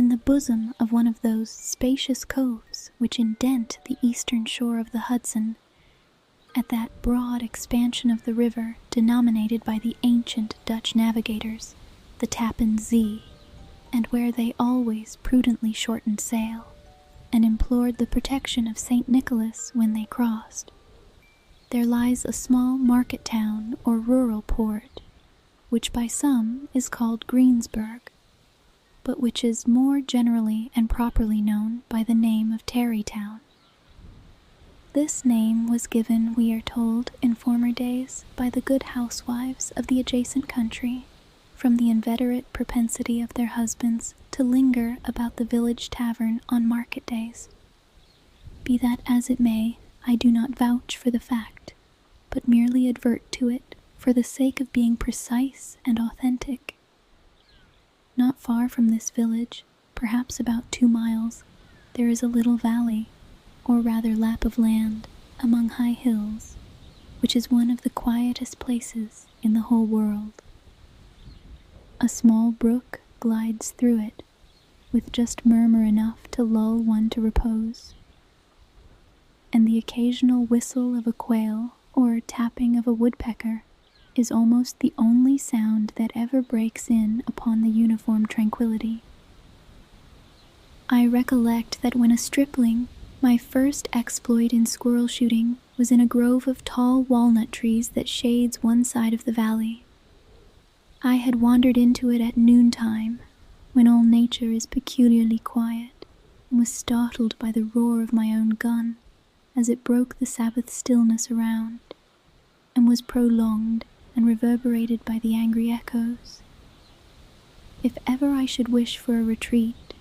in the bosom of one of those spacious coves which indent the eastern shore of the Hudson, at that broad expansion of the river denominated by the ancient Dutch navigators the Tappan Zee, and where they always prudently shortened sail, and implored the protection of St. Nicholas when they crossed, there lies a small market town or rural port, which by some is called Greensburg, but which is more generally and properly known by the name of Tarrytown. This name was given, we are told, in former days by the good housewives of the adjacent country, from the inveterate propensity of their husbands to linger about the village tavern on market days. Be that as it may, I do not vouch for the fact, but merely advert to it for the sake of being precise and authentic. Not far from this village, perhaps about 2 miles, there is a little valley, or rather lap of land, among high hills, which is one of the quietest places in the whole world. A small brook glides through it, with just murmur enough to lull one to repose, and the occasional whistle of a quail or tapping of a woodpecker is almost the only sound that ever breaks in upon the uniform tranquility. I recollect that when a stripling, my first exploit in squirrel shooting was in a grove of tall walnut trees that shades one side of the valley. I had wandered into it at noontime, when all nature is peculiarly quiet, and was startled by the roar of my own gun as it broke the Sabbath stillness around, and was prolonged and reverberated by the angry echoes. If ever I should wish for a retreat,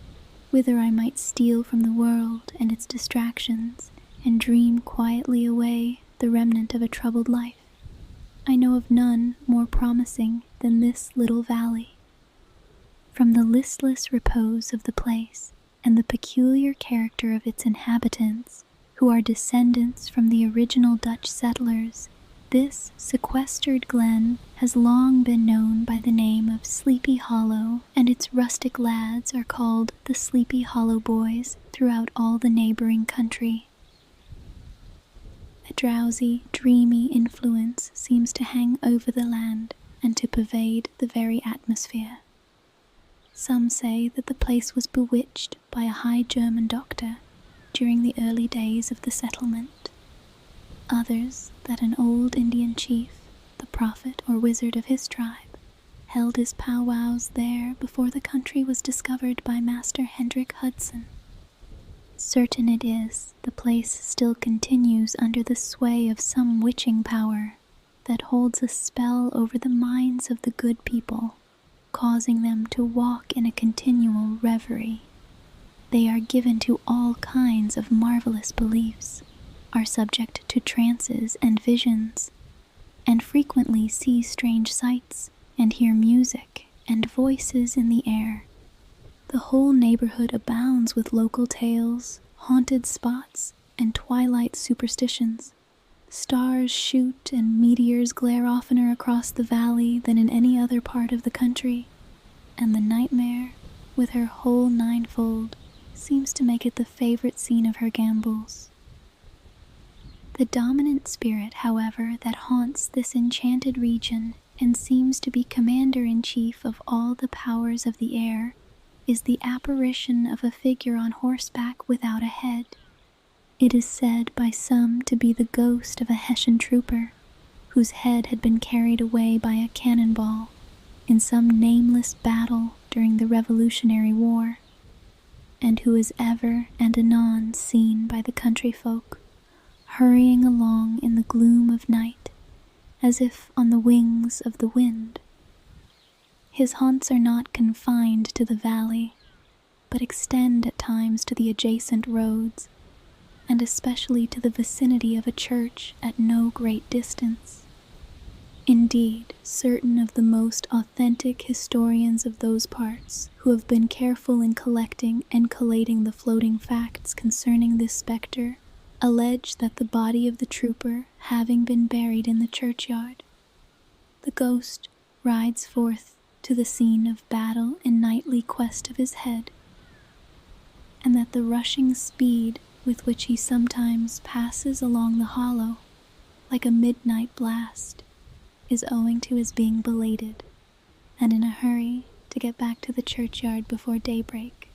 whither I might steal from the world and its distractions, and dream quietly away the remnant of a troubled life, I know of none more promising than this little valley. From the listless repose of the place, and the peculiar character of its inhabitants, who are descendants from the original Dutch settlers, this sequestered glen has long been known by the name of Sleepy Hollow, and its rustic lads are called the Sleepy Hollow Boys throughout all the neighboring country. A drowsy, dreamy influence seems to hang over the land and to pervade the very atmosphere. Some say that the place was bewitched by a high German doctor during the early days of the settlement. Others, that an old Indian chief, the prophet or wizard of his tribe, held his powwows there before the country was discovered by Master Hendrik Hudson. Certain it is, the place still continues under the sway of some witching power that holds a spell over the minds of the good people, causing them to walk in a continual reverie. They are given to all kinds of marvelous beliefs, are subject to trances and visions, and frequently see strange sights and hear music and voices in the air. The whole neighborhood abounds with local tales, haunted spots, and twilight superstitions. Stars shoot and meteors glare oftener across the valley than in any other part of the country, and the nightmare, with her whole ninefold, seems to make it the favorite scene of her gambols. The dominant spirit, however, that haunts this enchanted region and seems to be commander-in-chief of all the powers of the air is the apparition of a figure on horseback without a head. It is said by some to be the ghost of a Hessian trooper, whose head had been carried away by a cannonball in some nameless battle during the Revolutionary War, and who is ever and anon seen by the country folk, hurrying along in the gloom of night, as if on the wings of the wind. His haunts are not confined to the valley, but extend at times to the adjacent roads, and especially to the vicinity of a church at no great distance. Indeed, certain of the most authentic historians of those parts, who have been careful in collecting and collating the floating facts concerning this spectre, allege that the body of the trooper having been buried in the churchyard, the ghost rides forth to the scene of battle in nightly quest of his head, and that the rushing speed with which he sometimes passes along the hollow, like a midnight blast, is owing to his being belated, and in a hurry to get back to the churchyard before daybreak.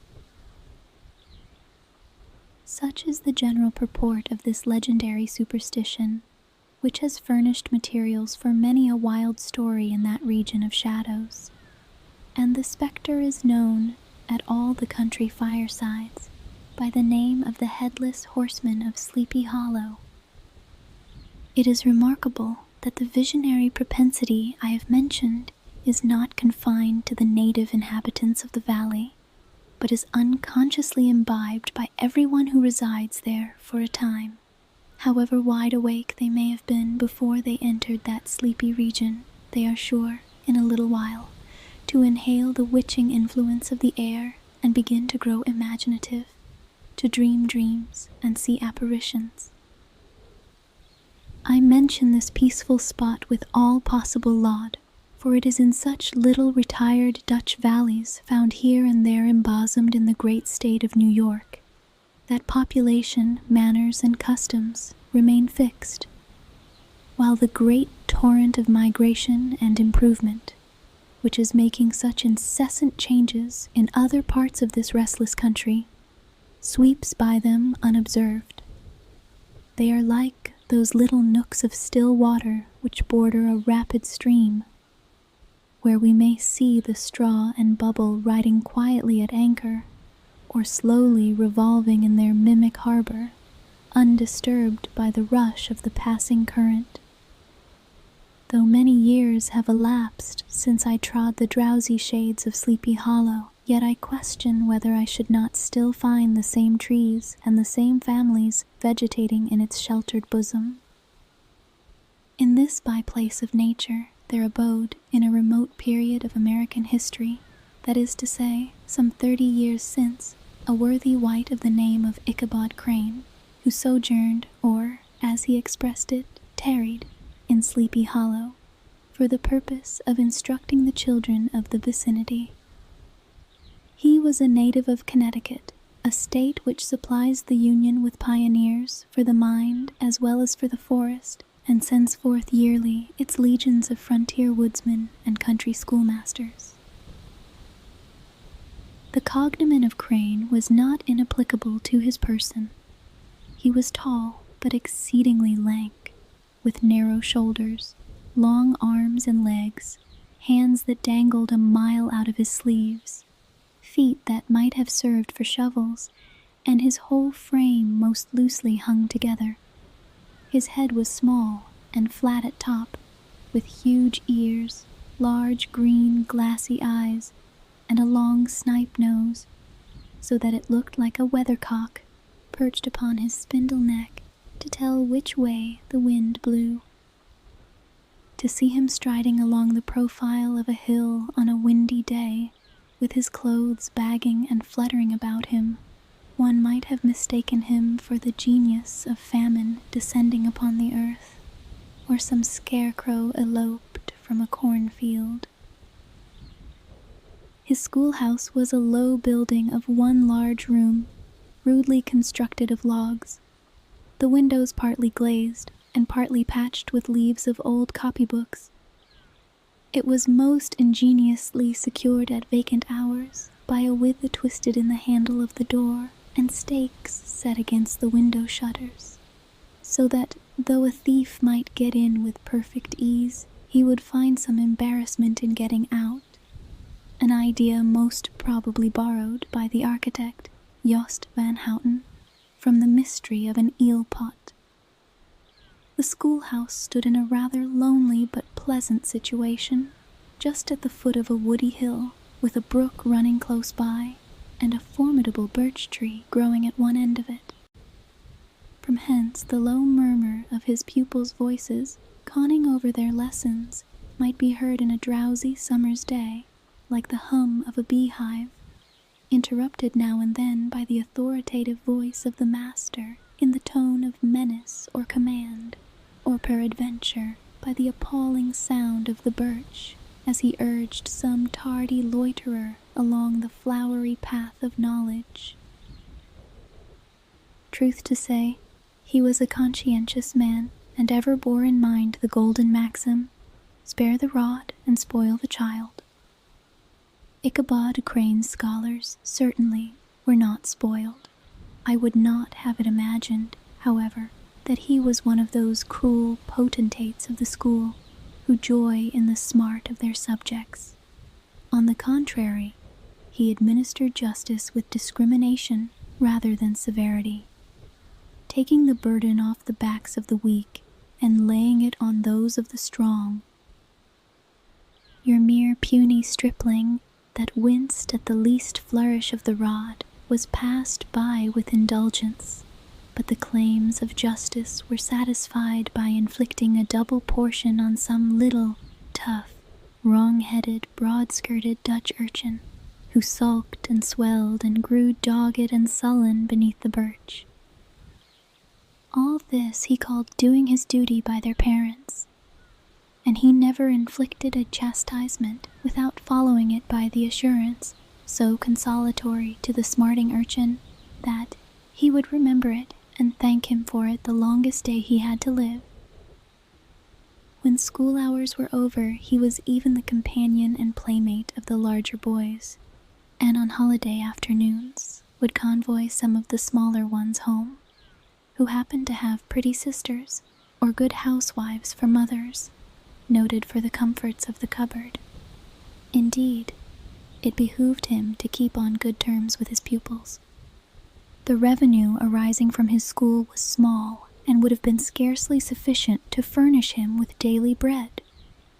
Such is the general purport of this legendary superstition, which has furnished materials for many a wild story in that region of shadows, and the spectre is known at all the country firesides by the name of the Headless Horseman of Sleepy Hollow. It is remarkable that the visionary propensity I have mentioned is not confined to the native inhabitants of the valley, but is unconsciously imbibed by everyone who resides there for a time. However wide awake they may have been before they entered that sleepy region, they are sure, in a little while, to inhale the witching influence of the air and begin to grow imaginative, to dream dreams and see apparitions. I mention this peaceful spot with all possible laud, for it is in such little retired Dutch valleys found here and there embosomed in the great state of New York, that population, manners, and customs remain fixed, while the great torrent of migration and improvement, which is making such incessant changes in other parts of this restless country, sweeps by them unobserved. They are like those little nooks of still water which border a rapid stream, where we may see the straw and bubble riding quietly at anchor, or slowly revolving in their mimic harbor, undisturbed by the rush of the passing current. Though many years have elapsed since I trod the drowsy shades of Sleepy Hollow, yet I question whether I should not still find the same trees and the same families vegetating in its sheltered bosom. In this by-place of nature there abode, in a remote period of American history, that is to say, some 30 years since, a worthy wight of the name of Ichabod Crane, who sojourned, or, as he expressed it, tarried, in Sleepy Hollow, for the purpose of instructing the children of the vicinity. He was a native of Connecticut, a state which supplies the Union with pioneers for the mind as well as for the forest, and sends forth yearly its legions of frontier woodsmen and country schoolmasters. The cognomen of Crane was not inapplicable to his person. He was tall, but exceedingly lank, with narrow shoulders, long arms and legs, hands that dangled a mile out of his sleeves, feet that might have served for shovels, and his whole frame most loosely hung together. His head was small and flat at top, with huge ears, large green glassy eyes, and a long snipe nose, so that it looked like a weathercock perched upon his spindle neck to tell which way the wind blew. To see him striding along the profile of a hill on a windy day, with his clothes bagging and fluttering about him, one might have mistaken him for the genius of famine descending upon the earth, or some scarecrow eloped from a cornfield. His schoolhouse was a low building of one large room, rudely constructed of logs, the windows partly glazed and partly patched with leaves of old copybooks. It was most ingeniously secured at vacant hours by a withe twisted in the handle of the door and stakes set against the window shutters, so that, though a thief might get in with perfect ease, he would find some embarrassment in getting out, an idea most probably borrowed by the architect, Jost van Houten, from the mystery of an eel pot. The schoolhouse stood in a rather lonely but pleasant situation, just at the foot of a woody hill, with a brook running close by, and a formidable birch tree growing at one end of it. From hence the low murmur of his pupils' voices, conning over their lessons, might be heard in a drowsy summer's day, like the hum of a beehive, interrupted now and then by the authoritative voice of the master in the tone of menace or command, or peradventure by the appalling sound of the birch as he urged some tardy loiterer along the flowery path of knowledge. Truth to say, he was a conscientious man and ever bore in mind the golden maxim, spare the rod and spoil the child. Ichabod Crane's scholars certainly were not spoiled. I would not have it imagined, however, that he was one of those cruel potentates of the school who joy in the smart of their subjects. On the contrary, he administered justice with discrimination rather than severity, taking the burden off the backs of the weak and laying it on those of the strong. Your mere puny stripling that winced at the least flourish of the rod was passed by with indulgence, but the claims of justice were satisfied by inflicting a double portion on some little, tough, wrong-headed, broad-skirted Dutch urchin, who sulked and swelled and grew dogged and sullen beneath the birch. All this he called doing his duty by their parents, and he never inflicted a chastisement without following it by the assurance, so consolatory to the smarting urchin, that he would remember it and thank him for it the longest day he had to live. When school hours were over, he was even the companion and playmate of the larger boys, and on holiday afternoons would convoy some of the smaller ones home, who happened to have pretty sisters or good housewives for mothers, noted for the comforts of the cupboard. Indeed, it behooved him to keep on good terms with his pupils. The revenue arising from his school was small and would have been scarcely sufficient to furnish him with daily bread,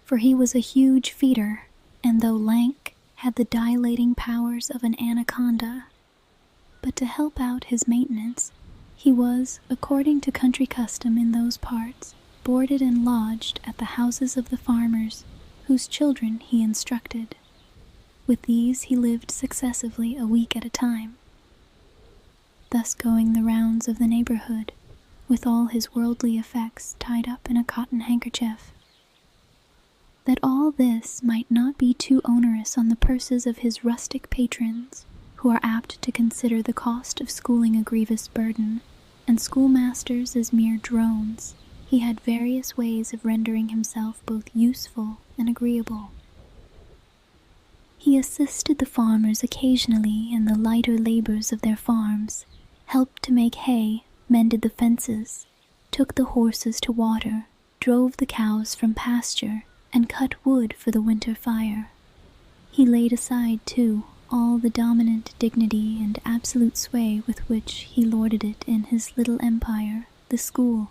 for he was a huge feeder, and though lank, had the dilating powers of an anaconda. But to help out his maintenance, he was, according to country custom in those parts, boarded and lodged at the houses of the farmers, whose children he instructed. With these he lived successively a week at a time, thus going the rounds of the neighborhood, with all his worldly effects tied up in a cotton handkerchief. That all this might not be too onerous on the purses of his rustic patrons, who are apt to consider the cost of schooling a grievous burden, and schoolmasters as mere drones, he had various ways of rendering himself both useful and agreeable. He assisted the farmers occasionally in the lighter labors of their farms, helped to make hay, mended the fences, took the horses to water, drove the cows from pasture, and cut wood for the winter fire. He laid aside, too, all the dominant dignity and absolute sway with which he lorded it in his little empire, the school,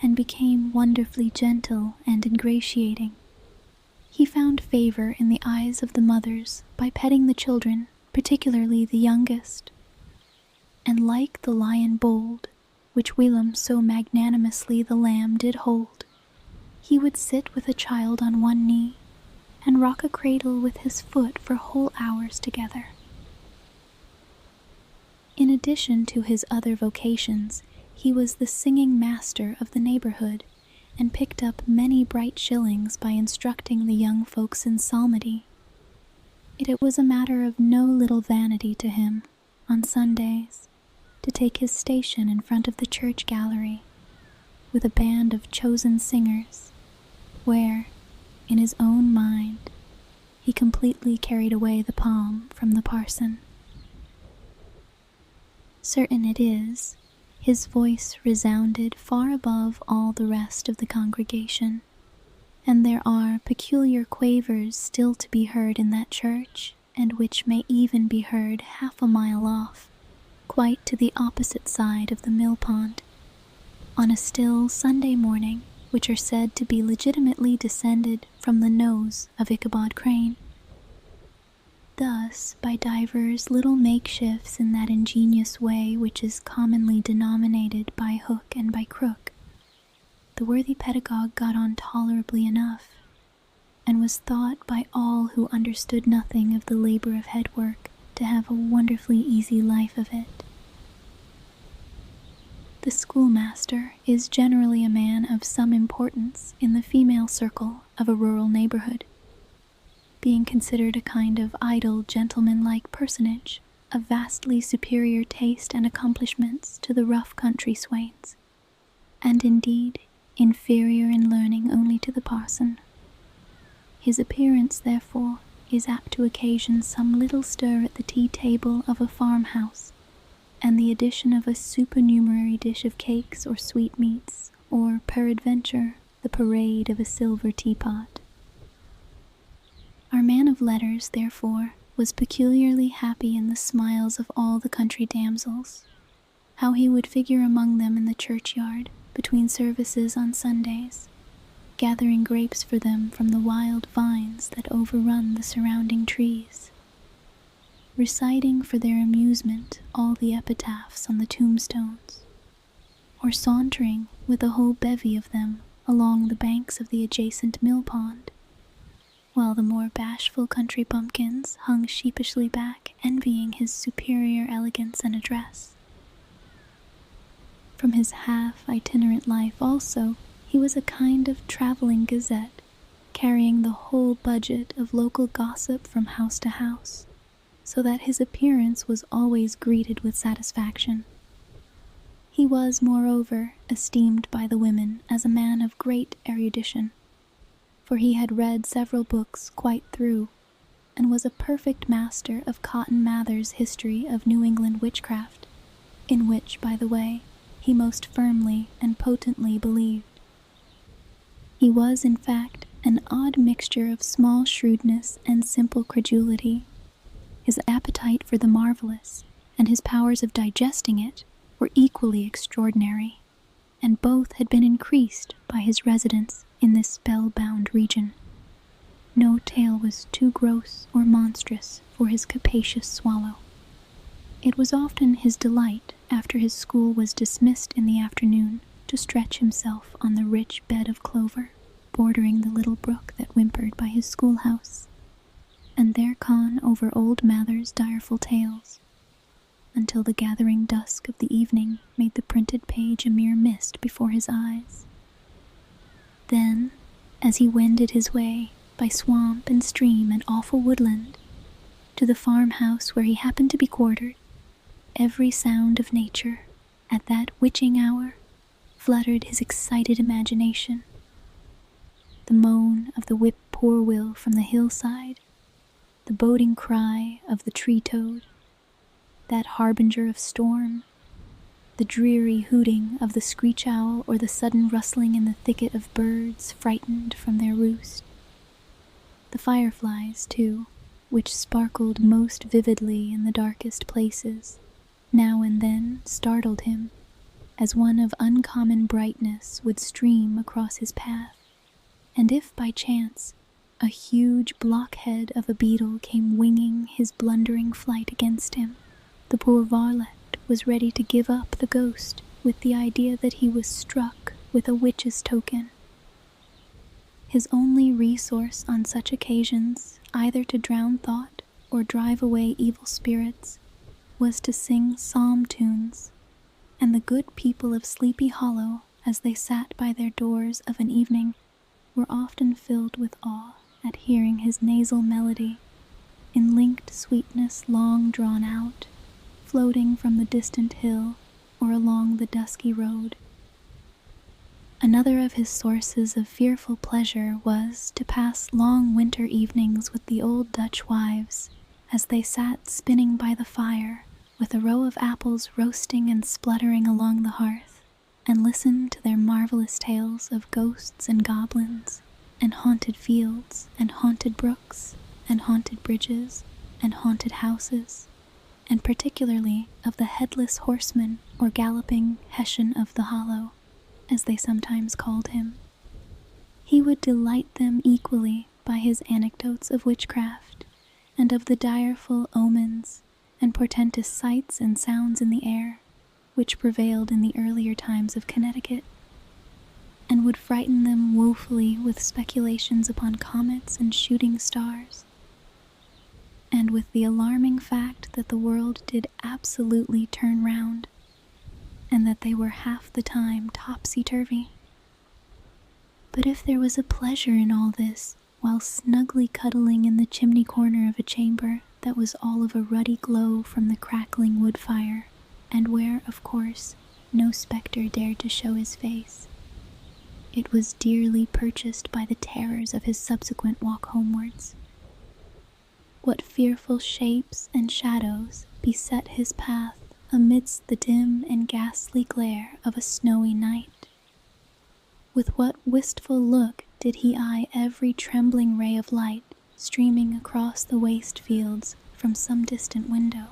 and became wonderfully gentle and ingratiating. He found favor in the eyes of the mothers by petting the children, particularly the youngest. And like the lion bold, which whilom so magnanimously the lamb did hold, he would sit with a child on one knee, and rock a cradle with his foot for whole hours together. In addition to his other vocations, he was the singing master of the neighborhood, and picked up many bright shillings by instructing the young folks in psalmody. It was a matter of no little vanity to him, on Sundays, to take his station in front of the church gallery, with a band of chosen singers, where, in his own mind, he completely carried away the palm from the parson. Certain it is, his voice resounded far above all the rest of the congregation, and there are peculiar quavers still to be heard in that church, and which may even be heard half a mile off, quite to the opposite side of the mill pond, on a still Sunday morning, which are said to be legitimately descended from the nose of Ichabod Crane. Thus, by divers little makeshifts in that ingenious way which is commonly denominated by hook and by crook, the worthy pedagogue got on tolerably enough, and was thought by all who understood nothing of the labor of head work to have a wonderfully easy life of it. The schoolmaster is generally a man of some importance in the female circle of a rural neighborhood, being considered a kind of idle gentleman-like personage, of vastly superior taste and accomplishments to the rough country swains, and indeed inferior in learning only to the parson. His appearance, therefore, is apt to occasion some little stir at the tea-table of a farmhouse, and the addition of a supernumerary dish of cakes or sweetmeats, or, peradventure, the parade of a silver teapot. Our man of letters, therefore, was peculiarly happy in the smiles of all the country damsels, how he would figure among them in the churchyard, between services on Sundays, gathering grapes for them from the wild vines that overrun the surrounding trees, reciting for their amusement all the epitaphs on the tombstones, or sauntering with a whole bevy of them along the banks of the adjacent mill pond, while the more bashful country bumpkins hung sheepishly back, envying his superior elegance and address. From his half-itinerant life also, he was a kind of traveling gazette, carrying the whole budget of local gossip from house to house, so that his appearance was always greeted with satisfaction. He was, moreover, esteemed by the women as a man of great erudition, for he had read several books quite through, and was a perfect master of Cotton Mather's History of New England Witchcraft, in which, by the way, he most firmly and potently believed. He was, in fact, an odd mixture of small shrewdness and simple credulity. His appetite for the marvelous, and his powers of digesting it, were equally extraordinary, and both had been increased by his residence in this spell-bound region. No tale was too gross or monstrous for his capacious swallow. It was often his delight, after his school was dismissed in the afternoon, to stretch himself on the rich bed of clover bordering the little brook that whimpered by his schoolhouse, and there con over old Mather's direful tales, until the gathering dusk of the evening made the printed page a mere mist before his eyes. Then, as he wended his way, by swamp and stream and awful woodland, to the farmhouse where he happened to be quartered, every sound of nature, at that witching hour, fluttered his excited imagination. The moan of the whip-poor-will from the hillside, the boding cry of the tree-toad, that harbinger of storm, the dreary hooting of the screech-owl, or the sudden rustling in the thicket of birds frightened from their roost. The fireflies, too, which sparkled most vividly in the darkest places, now and then startled him, as one of uncommon brightness would stream across his path, and if by chance a huge blockhead of a beetle came winging his blundering flight against him, the poor varlet was ready to give up the ghost with the idea that he was struck with a witch's token. His only resource on such occasions, either to drown thought or drive away evil spirits, was to sing psalm tunes, and the good people of Sleepy Hollow, as they sat by their doors of an evening, were often filled with awe at hearing his nasal melody, in linked sweetness long drawn out, floating from the distant hill or along the dusky road. Another of his sources of fearful pleasure was to pass long winter evenings with the old Dutch wives, as they sat spinning by the fire, with a row of apples roasting and spluttering along the hearth, and listen to their marvelous tales of ghosts and goblins, and haunted fields, and haunted brooks, and haunted bridges, and haunted houses, and particularly of the headless horseman or galloping Hessian of the Hollow, as they sometimes called him. He would delight them equally by his anecdotes of witchcraft, and of the direful omens and portentous sights and sounds in the air, which prevailed in the earlier times of Connecticut, and would frighten them woefully with speculations upon comets and shooting stars, and with the alarming fact that the world did absolutely turn round, and that they were half the time topsy-turvy. But if there was a pleasure in all this, while snugly cuddling in the chimney corner of a chamber that was all of a ruddy glow from the crackling wood fire, and where, of course, no spectre dared to show his face. It was dearly purchased by the terrors of his subsequent walk homewards. What fearful shapes and shadows beset his path amidst the dim and ghastly glare of a snowy night? With what wistful look did he eye every trembling ray of light streaming across the waste fields from some distant window?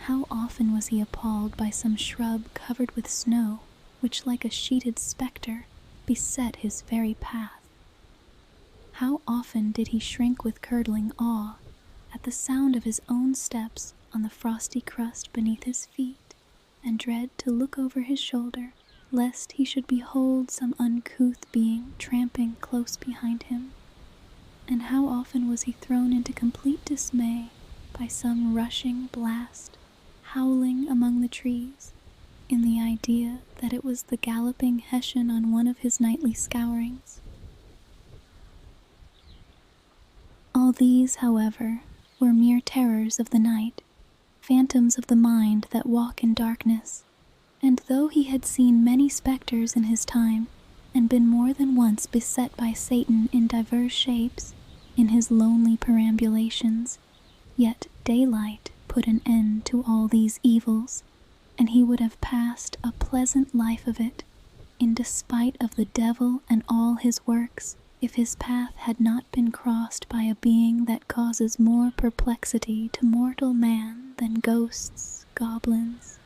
How often was he appalled by some shrub covered with snow, which like a sheeted spectre beset his very path? How often did he shrink with curdling awe at the sound of his own steps on the frosty crust beneath his feet, and dread to look over his shoulder, lest he should behold some uncouth being tramping close behind him? And how often was he thrown into complete dismay by some rushing blast, howling among the trees, in the idea that it was the galloping Hessian on one of his nightly scourings? All these, however, were mere terrors of the night, phantoms of the mind that walk in darkness, and though he had seen many spectres in his time, and been more than once beset by Satan in divers shapes, in his lonely perambulations, yet daylight put an end to all these evils, and he would have passed a pleasant life of it, in despite of the devil and all his works, if his path had not been crossed by a being that causes more perplexity to mortal man than ghosts, goblins,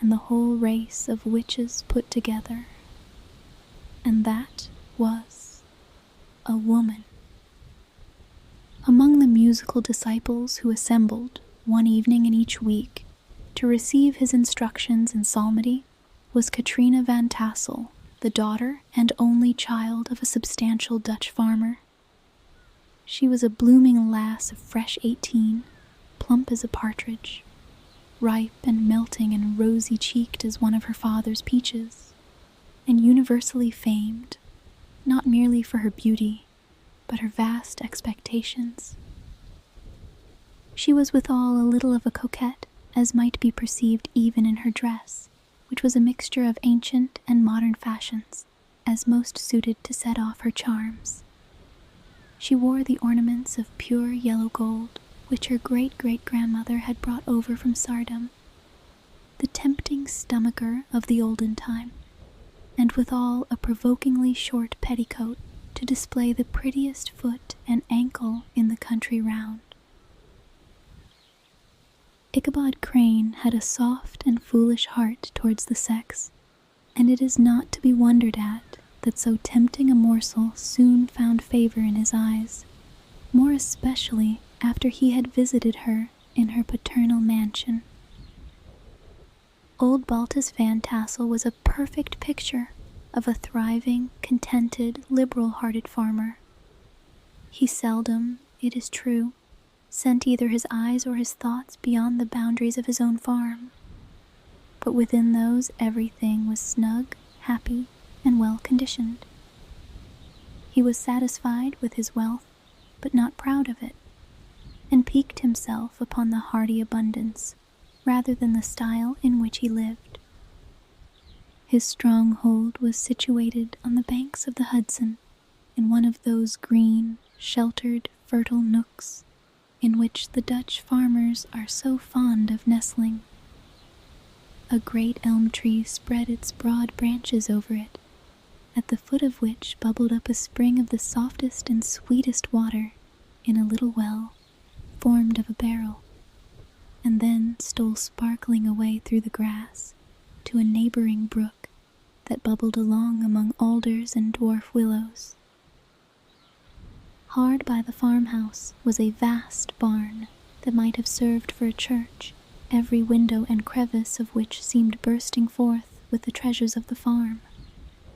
and the whole race of witches put together. And that was a woman. Among the musical disciples who assembled one evening in each week to receive his instructions in psalmody was Katrina van Tassel, the daughter and only child of a substantial Dutch farmer. She was a blooming lass of fresh 18, plump as a partridge, ripe and melting and rosy-cheeked as one of her father's peaches, and universally famed, not merely for her beauty, but her vast expectations. She was withal a little of a coquette, as might be perceived even in her dress, which was a mixture of ancient and modern fashions, as most suited to set off her charms. She wore the ornaments of pure yellow gold, which her great-great-grandmother had brought over from Sardom, the tempting stomacher of the olden time, and withal a provokingly short petticoat to display the prettiest foot and ankle in the country round. Ichabod Crane had a soft and foolish heart towards the sex, and it is not to be wondered at that so tempting a morsel soon found favor in his eyes, more especially after he had visited her in her paternal mansion. Old Baltus Van Tassel was a perfect picture of a thriving, contented, liberal-hearted farmer. He seldom, it is true, sent either his eyes or his thoughts beyond the boundaries of his own farm, but within those everything was snug, happy, and well-conditioned. He was satisfied with his wealth, but not proud of it, and piqued himself upon the hearty abundance rather than the style in which he lived. His stronghold was situated on the banks of the Hudson, in one of those green, sheltered, fertile nooks in which the Dutch farmers are so fond of nestling. A great elm tree spread its broad branches over it, at the foot of which bubbled up a spring of the softest and sweetest water in a little well formed of a barrel, and then stole sparkling away through the grass to a neighboring brook that bubbled along among alders and dwarf willows. Hard by the farmhouse was a vast barn that might have served for a church, every window and crevice of which seemed bursting forth with the treasures of the farm.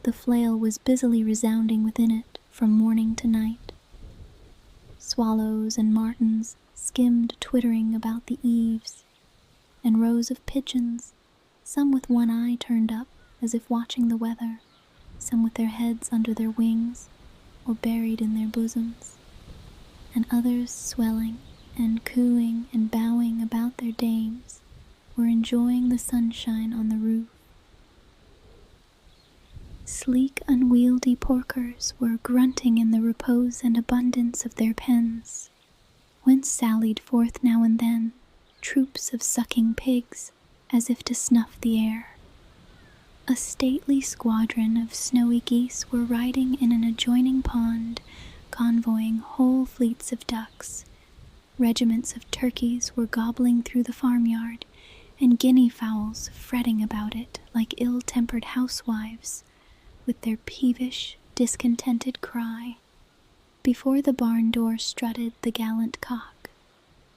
The flail was busily resounding within it from morning to night. Swallows and martins skimmed twittering about the eaves, and rows of pigeons, some with one eye turned up as if watching the weather, some with their heads under their wings or buried in their bosoms, and others swelling and cooing and bowing about their dames, were enjoying the sunshine on the roof. Sleek, unwieldy porkers were grunting in the repose and abundance of their pens, whence sallied forth now and then troops of sucking pigs, as if to snuff the air. A stately squadron of snowy geese were riding in an adjoining pond, convoying whole fleets of ducks. Regiments of turkeys were gobbling through the farmyard, and guinea fowls fretting about it like ill-tempered housewives, with their peevish, discontented cry. Before the barn door strutted the gallant cock,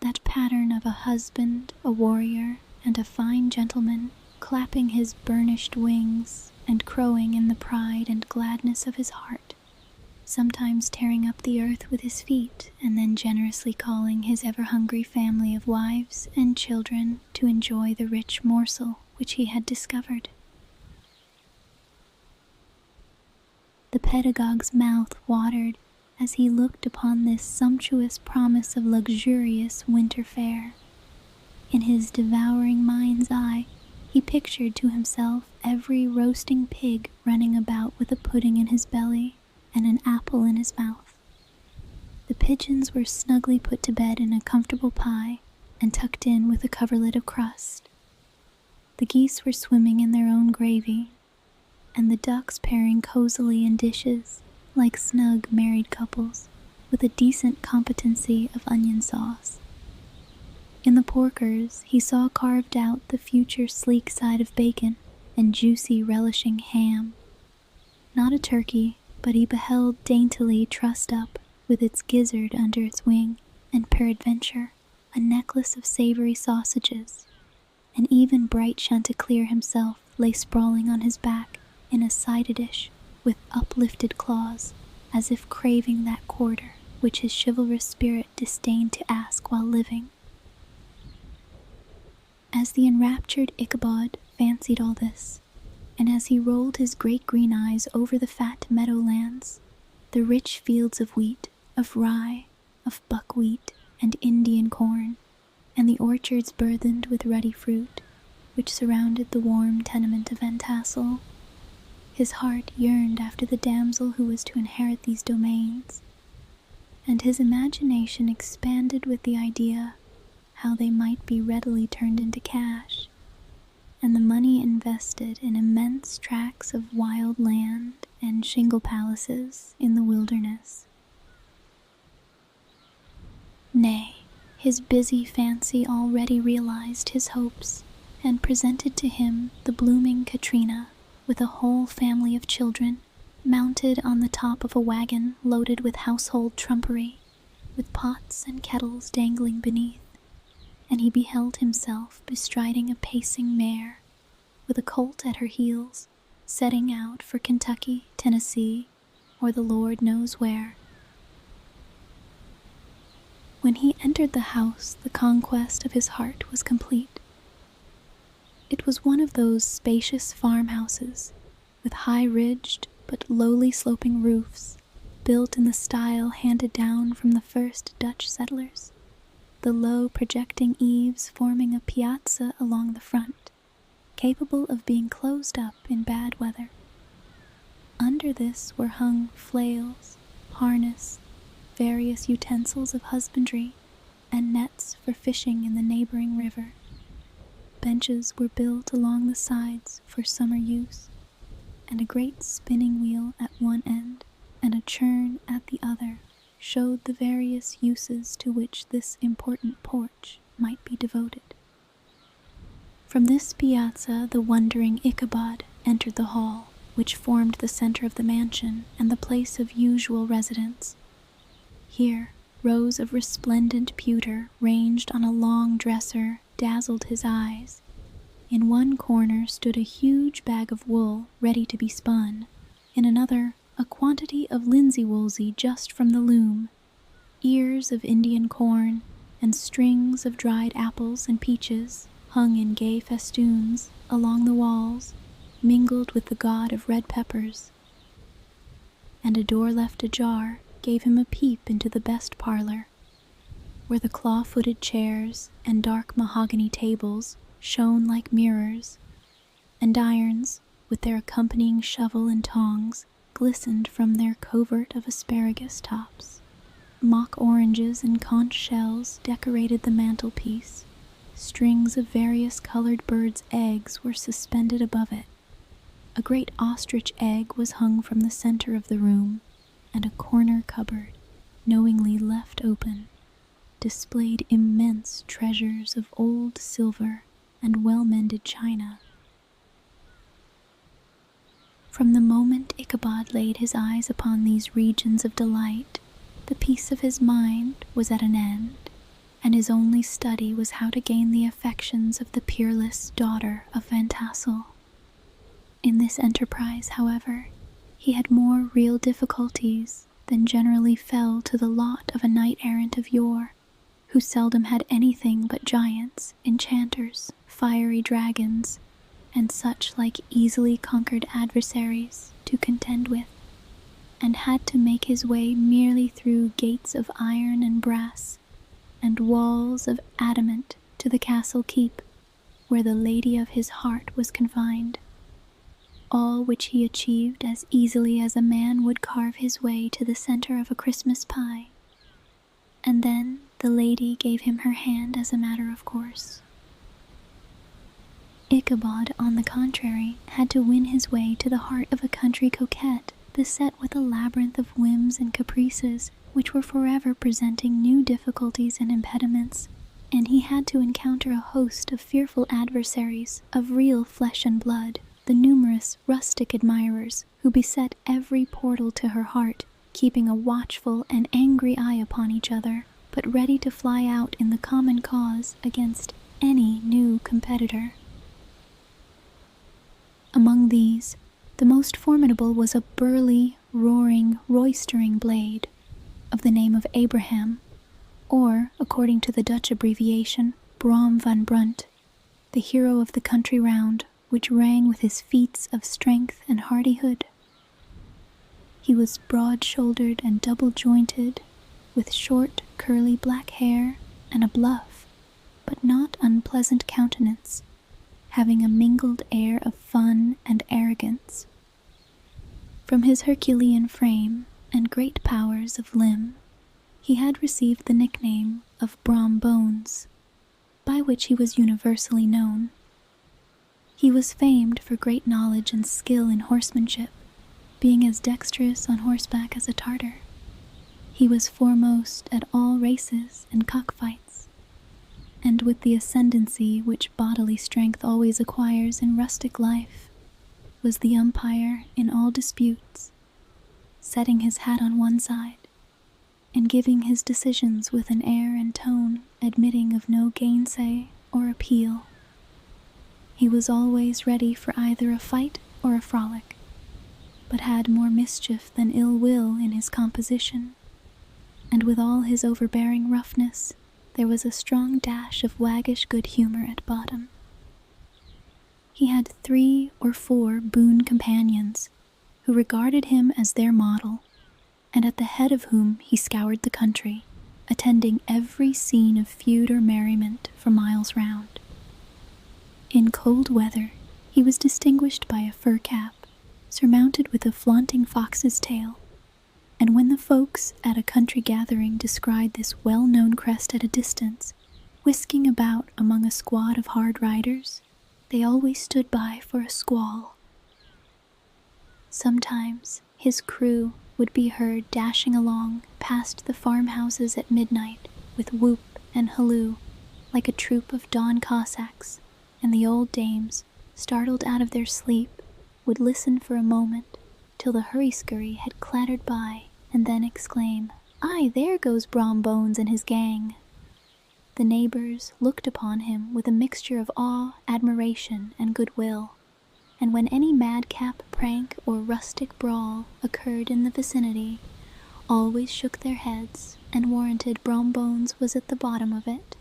that pattern of a husband, a warrior, and a fine gentleman, clapping his burnished wings and crowing in the pride and gladness of his heart, sometimes tearing up the earth with his feet, and then generously calling his ever-hungry family of wives and children to enjoy the rich morsel which he had discovered. The pedagogue's mouth watered as he looked upon this sumptuous promise of luxurious winter fare. In his devouring mind's eye, he pictured to himself every roasting pig running about with a pudding in his belly and an apple in his mouth. The pigeons were snugly put to bed in a comfortable pie and tucked in with a coverlid of crust. The geese were swimming in their own gravy, and the ducks pairing cozily in dishes like snug married couples with a decent competency of onion sauce. In the porkers he saw carved out the future sleek side of bacon and juicy relishing ham. Not a turkey, but he beheld daintily trussed up with its gizzard under its wing, and peradventure a necklace of savory sausages, and even bright Chanticleer himself lay sprawling on his back in a side dish with uplifted claws, as if craving that quarter which his chivalrous spirit disdained to ask while living. As the enraptured Ichabod fancied all this, and as he rolled his great green eyes over the fat meadowlands, the rich fields of wheat, of rye, of buckwheat and Indian corn, and the orchards burthened with ruddy fruit, which surrounded the warm tenement of Van Tassel, his heart yearned after the damsel who was to inherit these domains, and his imagination expanded with the idea how they might be readily turned into cash, and the money invested in immense tracts of wild land and shingle palaces in the wilderness. Nay, his busy fancy already realized his hopes, and presented to him the blooming Katrina, with a whole family of children, mounted on the top of a wagon loaded with household trumpery, with pots and kettles dangling beneath, and he beheld himself bestriding a pacing mare, with a colt at her heels, setting out for Kentucky, Tennessee, or the Lord knows where. When he entered the house, the conquest of his heart was complete. It was one of those spacious farmhouses, with high-ridged but lowly sloping roofs, built in the style handed down from the first Dutch settlers, the low projecting eaves forming a piazza along the front, capable of being closed up in bad weather. Under this were hung flails, harness, various utensils of husbandry, and nets for fishing in the neighboring river. Benches were built along the sides for summer use, and a great spinning wheel at one end and a churn at the other showed the various uses to which this important porch might be devoted. From this piazza the wondering Ichabod entered the hall, which formed the center of the mansion and the place of usual residence. Here, rows of resplendent pewter ranged on a long dresser dazzled his eyes. In one corner stood a huge bag of wool ready to be spun, in another a quantity of linsey-woolsey just from the loom, ears of Indian corn, and strings of dried apples and peaches hung in gay festoons along the walls, mingled with the god of red peppers. And a door left ajar gave him a peep into the best parlor. where the claw-footed chairs and dark mahogany tables shone like mirrors, and irons, with their accompanying shovel and tongs, glistened from their covert of asparagus tops. Mock oranges and conch shells decorated the mantelpiece. Strings of various colored birds' eggs were suspended above it. A great ostrich egg was hung from the center of the room, and a corner cupboard, knowingly left open, displayed immense treasures of old silver and well-mended china. From the moment Ichabod laid his eyes upon these regions of delight, the peace of his mind was at an end, and his only study was how to gain the affections of the peerless daughter of Van Tassel. In this enterprise, however, he had more real difficulties than generally fell to the lot of a knight-errant of yore, who seldom had anything but giants, enchanters, fiery dragons, and such like easily conquered adversaries to contend with, and had to make his way merely through gates of iron and brass, and walls of adamant to the castle keep, where the lady of his heart was confined, all which he achieved as easily as a man would carve his way to the center of a Christmas pie. And then the lady gave him her hand as a matter of course. Ichabod, on the contrary, had to win his way to the heart of a country coquette, beset with a labyrinth of whims and caprices, which were forever presenting new difficulties and impediments, and he had to encounter a host of fearful adversaries of real flesh and blood, the numerous rustic admirers who beset every portal to her heart, keeping a watchful and angry eye upon each other, but ready to fly out in the common cause against any new competitor. Among these, the most formidable was a burly, roaring, roistering blade, of the name of Abraham, or, according to the Dutch abbreviation, Brom van Brunt, the hero of the country round, which rang with his feats of strength and hardihood. He was broad-shouldered and double-jointed, with short, curly black hair and a bluff, but not unpleasant countenance, having a mingled air of fun and arrogance. From his Herculean frame and great powers of limb, he had received the nickname of Brom Bones, by which he was universally known. He was famed for great knowledge and skill in horsemanship, being as dexterous on horseback as a Tartar. He was foremost at all races and cockfights, and with the ascendancy which bodily strength always acquires in rustic life, was the umpire in all disputes, setting his hat on one side, and giving his decisions with an air and tone admitting of no gainsay or appeal. He was always ready for either a fight or a frolic, but had more mischief than ill will in his composition, and with all his overbearing roughness, there was a strong dash of waggish good humor at bottom. He had 3 or 4 boon companions, who regarded him as their model, and at the head of whom he scoured the country, attending every scene of feud or merriment for miles round. In cold weather, he was distinguished by a fur cap, surmounted with a flaunting fox's tail, and when the folks at a country gathering descried this well-known crest at a distance, whisking about among a squad of hard riders, they always stood by for a squall. Sometimes his crew would be heard dashing along past the farmhouses at midnight with whoop and halloo, like a troop of dawn Cossacks, and the old dames, startled out of their sleep, would listen for a moment till the hurry-scurry had clattered by, and then exclaim, "Aye, there goes Brom Bones and his gang." The neighbors looked upon him with a mixture of awe, admiration, and goodwill, and when any madcap prank or rustic brawl occurred in the vicinity, always shook their heads and warranted Brom Bones was at the bottom of it.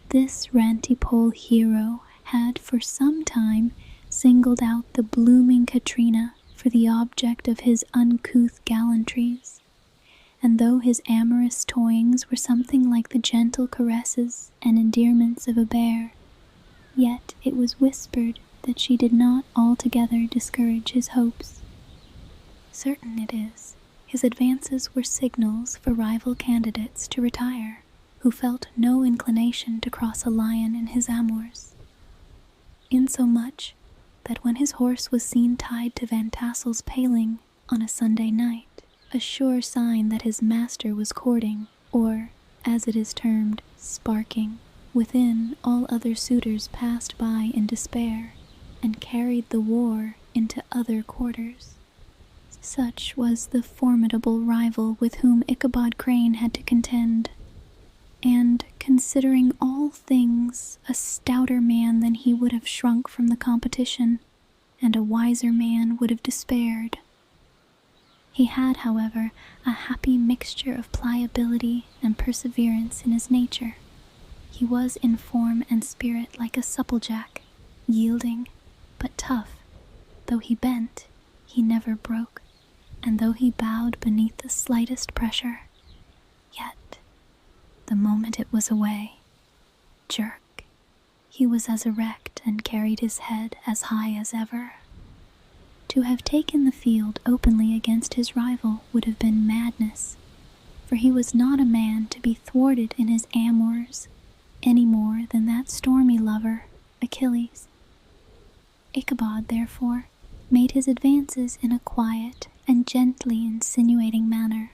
This rantipole hero had for some time singled out the blooming Katrina for the object of his uncouth gallantries, and though his amorous toyings were something like the gentle caresses and endearments of a bear, yet it was whispered that she did not altogether discourage his hopes. Certain it is, his advances were signals for rival candidates to retire, who felt no inclination to cross a lion in his amours, insomuch that when his horse was seen tied to Van Tassel's paling on a Sunday night, a sure sign that his master was courting, or, as it is termed, sparking, within, all other suitors passed by in despair, and carried the war into other quarters. Such was the formidable rival with whom Ichabod Crane had to contend, and, considering all things, a stouter man than he would have shrunk from the competition, and a wiser man would have despaired. He had, however, a happy mixture of pliability and perseverance in his nature. He was in form and spirit like a supplejack, yielding, but tough. Though he bent, he never broke, and though he bowed beneath the slightest pressure, yet, the moment it was away, jerk, he was as erect and carried his head as high as ever. To have taken the field openly against his rival would have been madness, for he was not a man to be thwarted in his amours any more than that stormy lover, Achilles. Ichabod, therefore, made his advances in a quiet and gently insinuating manner.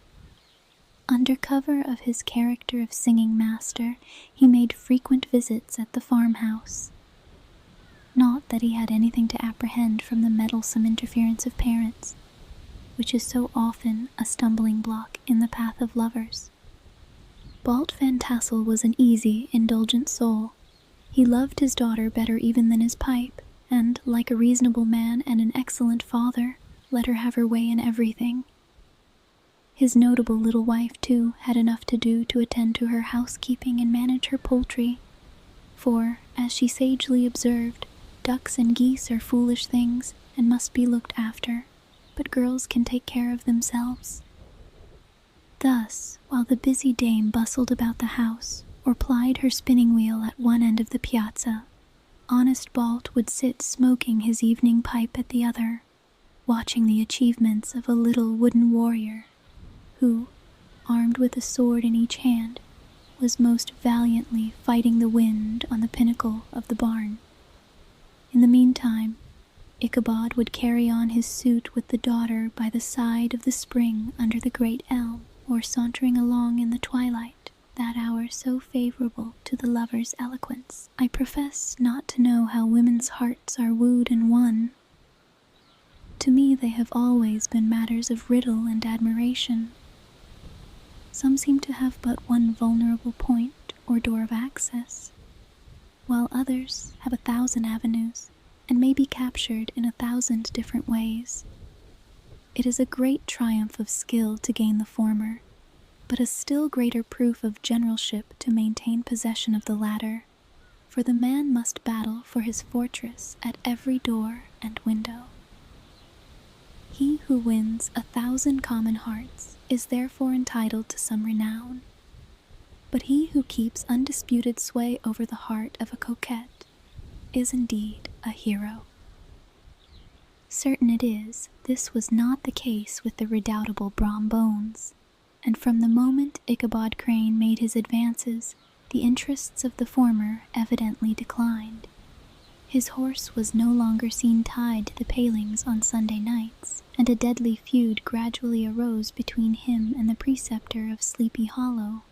Under cover of his character of singing master, he made frequent visits at the farmhouse. Not that he had anything to apprehend from the meddlesome interference of parents, which is so often a stumbling block in the path of lovers. Balt Van Tassel was an easy, indulgent soul. He loved his daughter better even than his pipe, and, like a reasonable man and an excellent father, let her have her way in everything. His notable little wife, too, had enough to do to attend to her housekeeping and manage her poultry, for, as she sagely observed, ducks and geese are foolish things and must be looked after, but girls can take care of themselves. Thus, while the busy dame bustled about the house, or plied her spinning wheel at one end of the piazza, honest Balt would sit smoking his evening pipe at the other, watching the achievements of a little wooden warrior, who, armed with a sword in each hand, was most valiantly fighting the wind on the pinnacle of the barn. In the meantime, Ichabod would carry on his suit with the daughter by the side of the spring under the great elm, or sauntering along in the twilight, that hour so favorable to the lover's eloquence. I profess not to know how women's hearts are wooed and won. To me they have always been matters of riddle and admiration. Some seem to have but one vulnerable point or door of access, while others have 1,000 avenues, and may be captured in 1,000 different ways. It is a great triumph of skill to gain the former, but a still greater proof of generalship to maintain possession of the latter, for the man must battle for his fortress at every door and window. He who wins 1,000 common hearts is therefore entitled to some renown, but he who keeps undisputed sway over the heart of a coquette is indeed a hero. Certain it is, this was not the case with the redoubtable Brom Bones, and from the moment Ichabod Crane made his advances, the interests of the former evidently declined. His horse was no longer seen tied to the palings on Sunday nights, and a deadly feud gradually arose between him and the preceptor of Sleepy Hollow.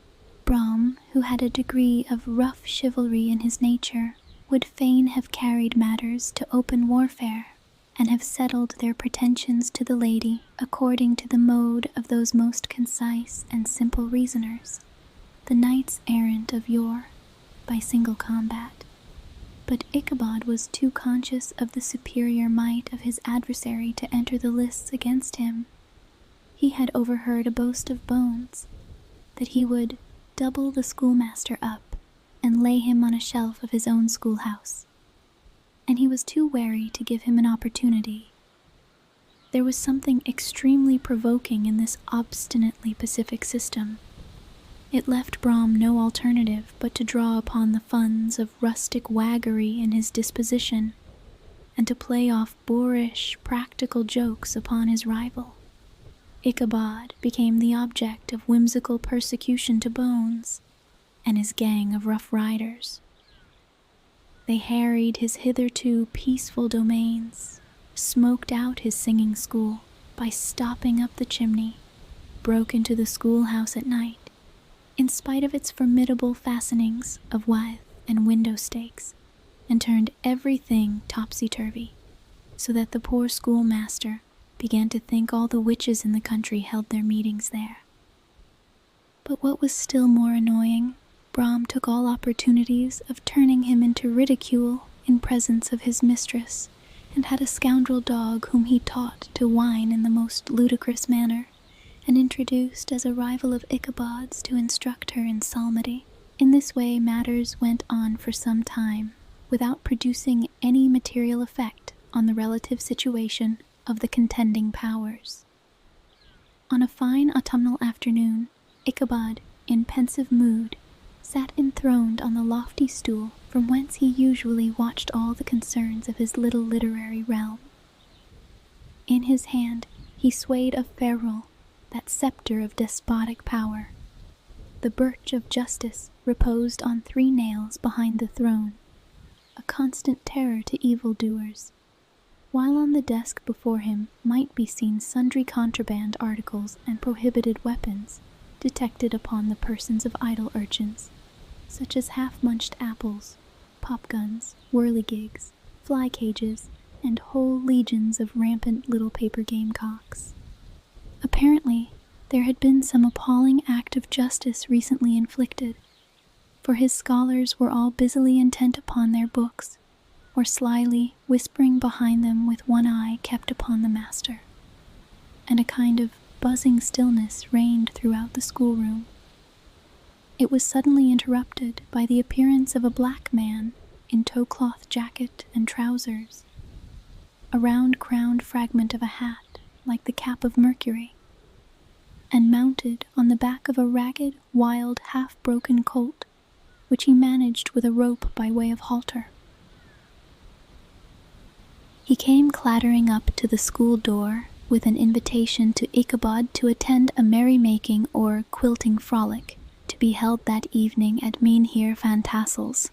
Brom, who had a degree of rough chivalry in his nature, would fain have carried matters to open warfare, and have settled their pretensions to the lady according to the mode of those most concise and simple reasoners, the knights errant of yore, by single combat. But Ichabod was too conscious of the superior might of his adversary to enter the lists against him. He had overheard a boast of Bones, that he would double the schoolmaster up and lay him on a shelf of his own schoolhouse, and he was too wary to give him an opportunity. There was something extremely provoking in this obstinately pacific system. It left Brom no alternative but to draw upon the funds of rustic waggery in his disposition, and to play off boorish, practical jokes upon his rival. Ichabod became the object of whimsical persecution to Bones and his gang of rough riders. They harried his hitherto peaceful domains, smoked out his singing school by stopping up the chimney, broke into the schoolhouse at night, in spite of its formidable fastenings of withe and window stakes, and turned everything topsy-turvy, so that the poor schoolmaster began to think all the witches in the country held their meetings there. But what was still more annoying, Brom took all opportunities of turning him into ridicule in presence of his mistress, and had a scoundrel dog whom he taught to whine in the most ludicrous manner, and introduced as a rival of Ichabod's to instruct her in psalmody. In this way matters went on for some time, without producing any material effect on the relative situation of the contending powers. On a fine autumnal afternoon, Ichabod, in pensive mood, sat enthroned on the lofty stool from whence he usually watched all the concerns of his little literary realm. In his hand he swayed a ferule, that scepter of despotic power. The birch of justice reposed on 3 nails behind the throne, a constant terror to evildoers, while on the desk before him might be seen sundry contraband articles and prohibited weapons detected upon the persons of idle urchins, such as half-munched apples, pop-guns, whirligigs, fly-cages, and whole legions of rampant little paper gamecocks. Apparently, there had been some appalling act of justice recently inflicted, for his scholars were all busily intent upon their books, or slyly whispering behind them with one eye kept upon the master, and a kind of buzzing stillness reigned throughout the schoolroom. It was suddenly interrupted by the appearance of a black man in tow-cloth jacket and trousers, a round-crowned fragment of a hat like the cap of Mercury, and mounted on the back of a ragged, wild, half-broken colt, which he managed with a rope by way of halter. He came clattering up to the school door with an invitation to Ichabod to attend a merrymaking or quilting frolic to be held that evening at Mynheer Van Tassel's,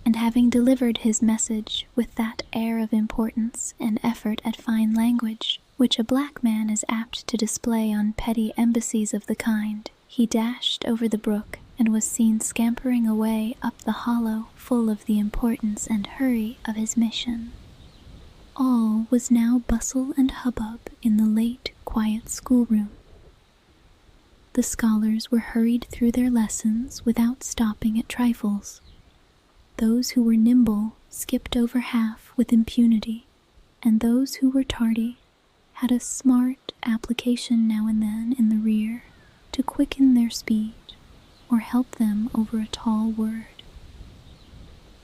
and having delivered his message with that air of importance and effort at fine language which a black man is apt to display on petty embassies of the kind, he dashed over the brook and was seen scampering away up the hollow, full of the importance and hurry of his mission. All was now bustle and hubbub in the late, quiet schoolroom. The scholars were hurried through their lessons without stopping at trifles. Those who were nimble skipped over half with impunity, and those who were tardy had a smart application now and then in the rear to quicken their speed or help them over a tall word.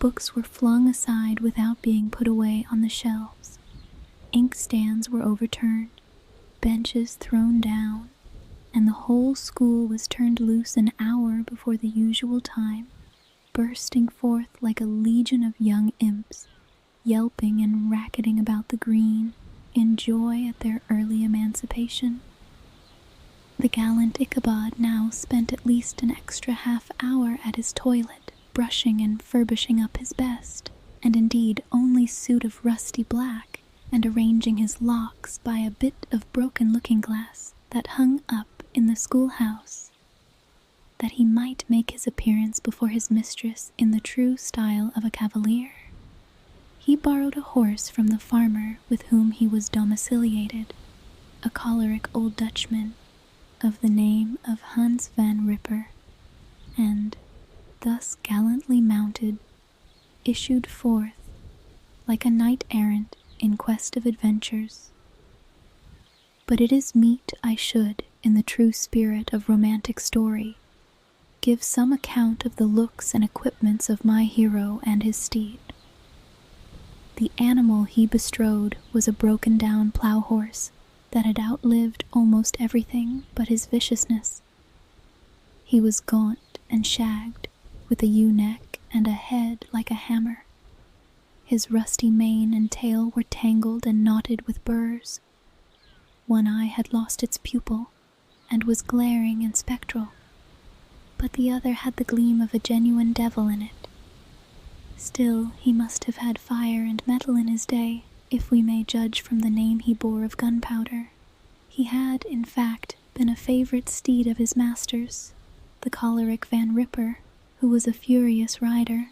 Books were flung aside without being put away on the shelves. Inkstands were overturned, benches thrown down, and the whole school was turned loose an hour before the usual time, bursting forth like a legion of young imps, yelping and racketing about the green, in joy at their early emancipation. The gallant Ichabod now spent at least an extra half-hour at his toilet, brushing and furbishing up his best, and indeed only suit of rusty black, and arranging his locks by a bit of broken looking-glass that hung up in the schoolhouse, that he might make his appearance before his mistress in the true style of a cavalier. He borrowed a horse from the farmer with whom he was domiciliated, a choleric old Dutchman of the name of Hans van Ripper, and, thus gallantly mounted, issued forth, like a knight-errant in quest of adventures. But it is meet I should, in the true spirit of romantic story, give some account of the looks and equipments of my hero and his steed. The animal he bestrode was a broken-down plow horse that had outlived almost everything but his viciousness. He was gaunt and shagged, with a ewe-neck and a head like a hammer. His rusty mane and tail were tangled and knotted with burrs. One eye had lost its pupil and was glaring and spectral, but the other had the gleam of a genuine devil in it. Still, he must have had fire and metal in his day, if we may judge from the name he bore of gunpowder. He had, in fact, been a favorite steed of his master's, the choleric Van Ripper, who was a furious rider,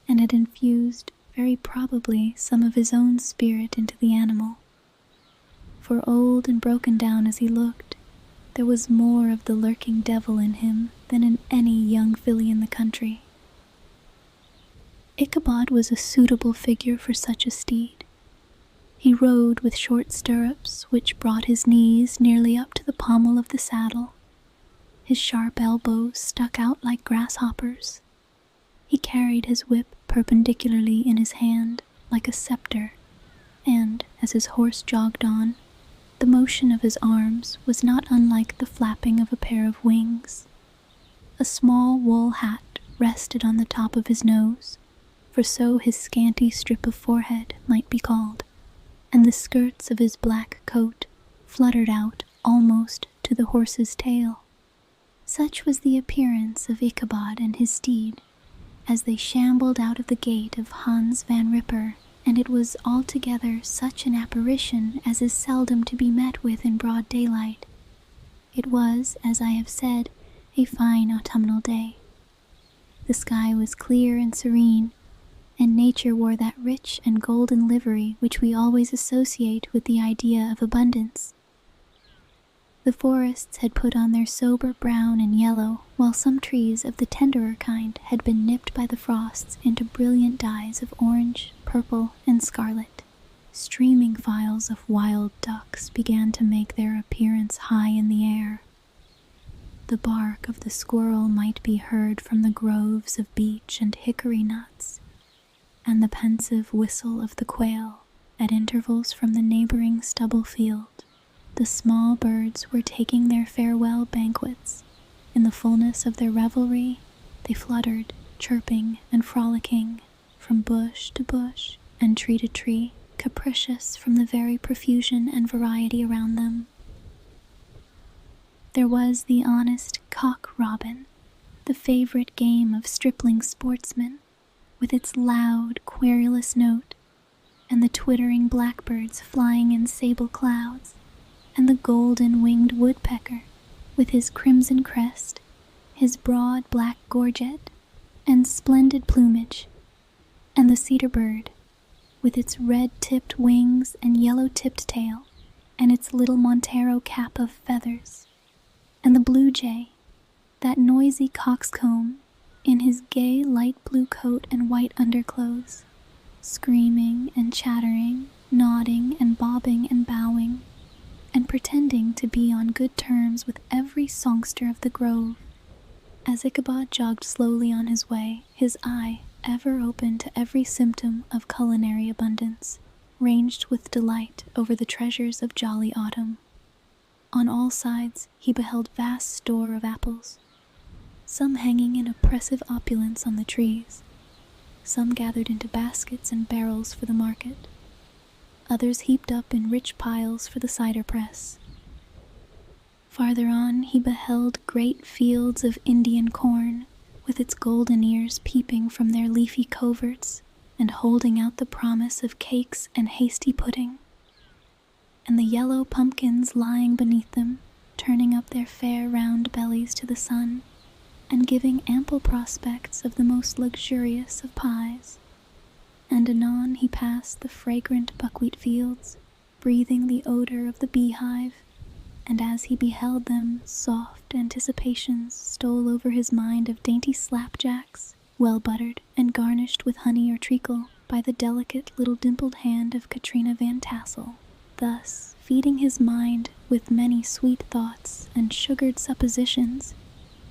and had infused, very probably, some of his own spirit into the animal. For old and broken down as he looked, there was more of the lurking devil in him than in any young filly in the country. Ichabod was a suitable figure for such a steed. He rode with short stirrups which brought his knees nearly up to the pommel of the saddle. His sharp elbows stuck out like grasshoppers. He carried his whip perpendicularly in his hand, like a scepter, and, as his horse jogged on, the motion of his arms was not unlike the flapping of a pair of wings. A small wool hat rested on the top of his nose, for so his scanty strip of forehead might be called, and the skirts of his black coat fluttered out almost to the horse's tail. Such was the appearance of Ichabod and his steed, as they shambled out of the gate of Hans Van Ripper, and it was altogether such an apparition as is seldom to be met with in broad daylight. It was, as I have said, a fine autumnal day. The sky was clear and serene, and nature wore that rich and golden livery which we always associate with the idea of abundance. The forests had put on their sober brown and yellow, while some trees of the tenderer kind had been nipped by the frosts into brilliant dyes of orange, purple, and scarlet. Streaming files of wild ducks began to make their appearance high in the air. The bark of the squirrel might be heard from the groves of beech and hickory nuts, and the pensive whistle of the quail at intervals from the neighboring stubble field. The small birds were taking their farewell banquets. In the fullness of their revelry, they fluttered, chirping and frolicking, from bush to bush and tree to tree, capricious from the very profusion and variety around them. There was the honest cock-robin, the favorite game of stripling sportsmen, with its loud, querulous note, and the twittering blackbirds flying in sable clouds, and the golden-winged woodpecker, with his crimson crest, his broad black gorget, and splendid plumage, and the cedar bird, with its red-tipped wings and yellow-tipped tail, and its little Montero cap of feathers, and the blue jay, that noisy coxcomb, in his gay light blue coat and white underclothes, screaming and chattering, nodding and bobbing and bowing, and pretending to be on good terms with every songster of the grove. As Ichabod jogged slowly on his way, his eye, ever open to every symptom of culinary abundance, ranged with delight over the treasures of jolly autumn. On all sides he beheld vast store of apples, some hanging in oppressive opulence on the trees, some gathered into baskets and barrels for the market, others heaped up in rich piles for the cider press. Farther on he beheld great fields of Indian corn, with its golden ears peeping from their leafy coverts and holding out the promise of cakes and hasty pudding, and the yellow pumpkins lying beneath them, turning up their fair round bellies to the sun, and giving ample prospects of the most luxurious of pies. And anon he passed the fragrant buckwheat fields, breathing the odor of the beehive, and as he beheld them, soft anticipations stole over his mind of dainty slapjacks, well buttered and garnished with honey or treacle by the delicate little dimpled hand of Katrina Van Tassel. Thus, feeding his mind with many sweet thoughts and sugared suppositions,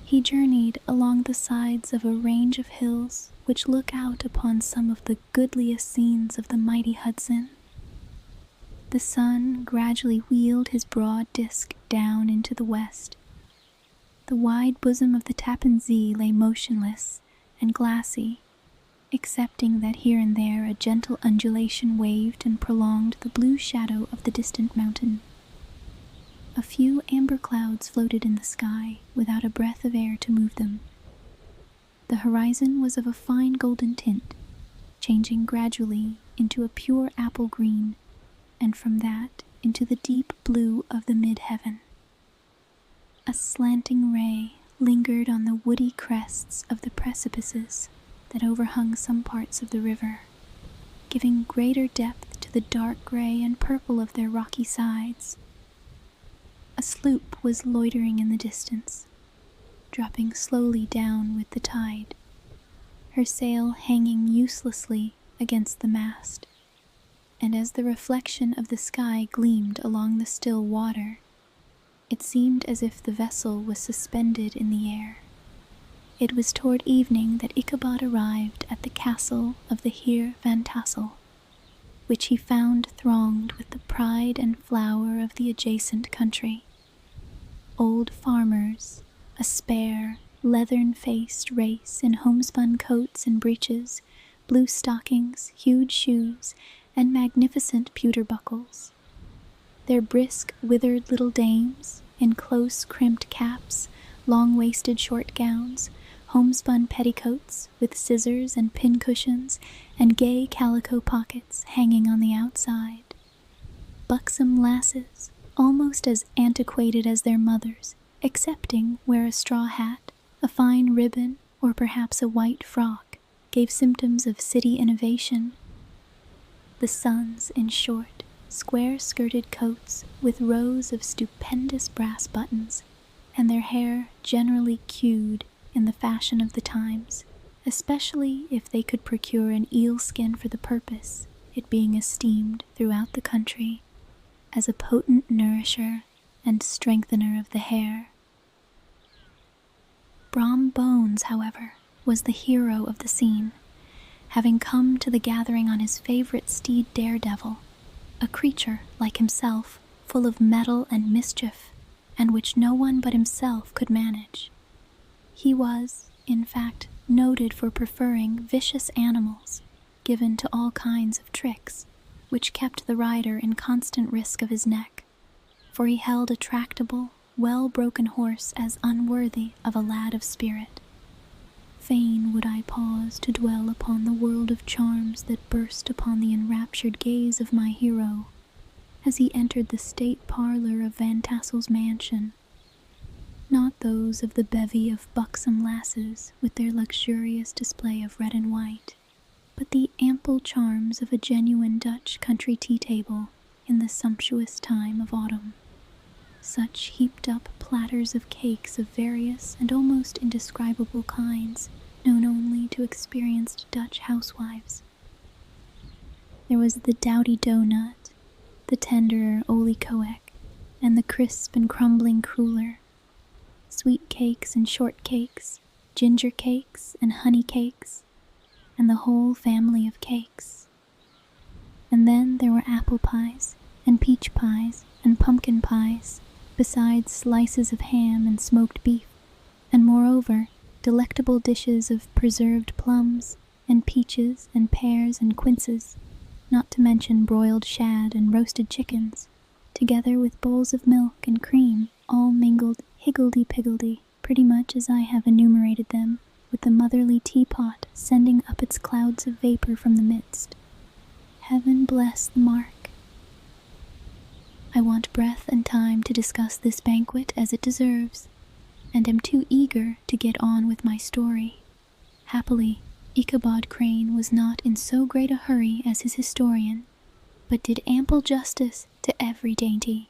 he journeyed along the sides of a range of hills which look out upon some of the goodliest scenes of the mighty Hudson. The sun gradually wheeled his broad disk down into the west. The wide bosom of the Tappan Zee lay motionless and glassy, excepting that here and there a gentle undulation waved and prolonged the blue shadow of the distant mountain. A few amber clouds floated in the sky without a breath of air to move them. The horizon was of a fine golden tint, changing gradually into a pure apple green, and from that into the deep blue of the mid-heaven. A slanting ray lingered on the woody crests of the precipices that overhung some parts of the river, giving greater depth to the dark gray and purple of their rocky sides. A sloop was loitering in the distance, dropping slowly down with the tide, her sail hanging uselessly against the mast, and as the reflection of the sky gleamed along the still water, it seemed as if the vessel was suspended in the air. It was toward evening that Ichabod arrived at the castle of the Heer Van Tassel, which he found thronged with the pride and flower of the adjacent country. Old farmers, a spare, leathern-faced race in homespun coats and breeches, blue stockings, huge shoes, and magnificent pewter buckles. Their brisk, withered little dames, in close, crimped caps, long-waisted short gowns, homespun petticoats with scissors and pincushions, and gay calico pockets hanging on the outside. Buxom lasses, almost as antiquated as their mothers, excepting where a straw hat, a fine ribbon, or perhaps a white frock, gave symptoms of city innovation. The sons, in short, square-skirted coats with rows of stupendous brass buttons, and their hair generally queued in the fashion of the times, especially if they could procure an eel skin for the purpose, it being esteemed throughout the country as a potent nourisher and strengthener of the hair. Brom Bones, however, was the hero of the scene, having come to the gathering on his favorite steed Daredevil, a creature like himself, full of mettle and mischief, and which no one but himself could manage. He was, in fact, noted for preferring vicious animals, given to all kinds of tricks, which kept the rider in constant risk of his neck, for he held a tractable, well-broken horse as unworthy of a lad of spirit. Fain would I pause to dwell upon the world of charms that burst upon the enraptured gaze of my hero, as he entered the state parlor of Van Tassel's mansion, not those of the bevy of buxom lasses with their luxurious display of red and white, but the ample charms of a genuine Dutch country tea-table in the sumptuous time of autumn. Such heaped-up platters of cakes of various and almost indescribable kinds, known only to experienced Dutch housewives. There was the dowdy doughnut, the tenderer olykoek, and the crisp and crumbling cruller, sweet cakes and short cakes, ginger cakes and honey cakes, and the whole family of cakes. And then there were apple pies, and peach pies, and pumpkin pies, besides slices of ham and smoked beef, and moreover, delectable dishes of preserved plums, and peaches, and pears, and quinces, not to mention broiled shad and roasted chickens, together with bowls of milk and cream, all mingled higgledy-piggledy, pretty much as I have enumerated them, with the motherly teapot sending up its clouds of vapor from the midst. Heaven bless the mark. I want breath and time to discuss this banquet as it deserves, and am too eager to get on with my story. Happily, Ichabod Crane was not in so great a hurry as his historian, but did ample justice to every dainty.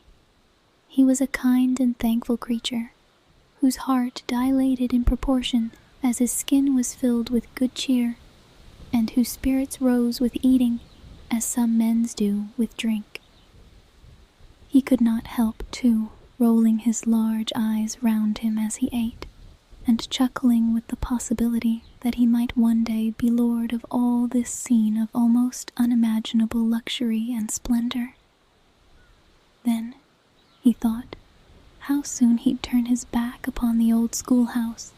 He was a kind and thankful creature, whose heart dilated in proportion as his skin was filled with good cheer, and whose spirits rose with eating, as some men's do with drink. He could not help, too, rolling his large eyes round him as he ate, and chuckling with the possibility that he might one day be lord of all this scene of almost unimaginable luxury and splendor. Then, he thought, how soon he'd turn his back upon the old schoolhouse,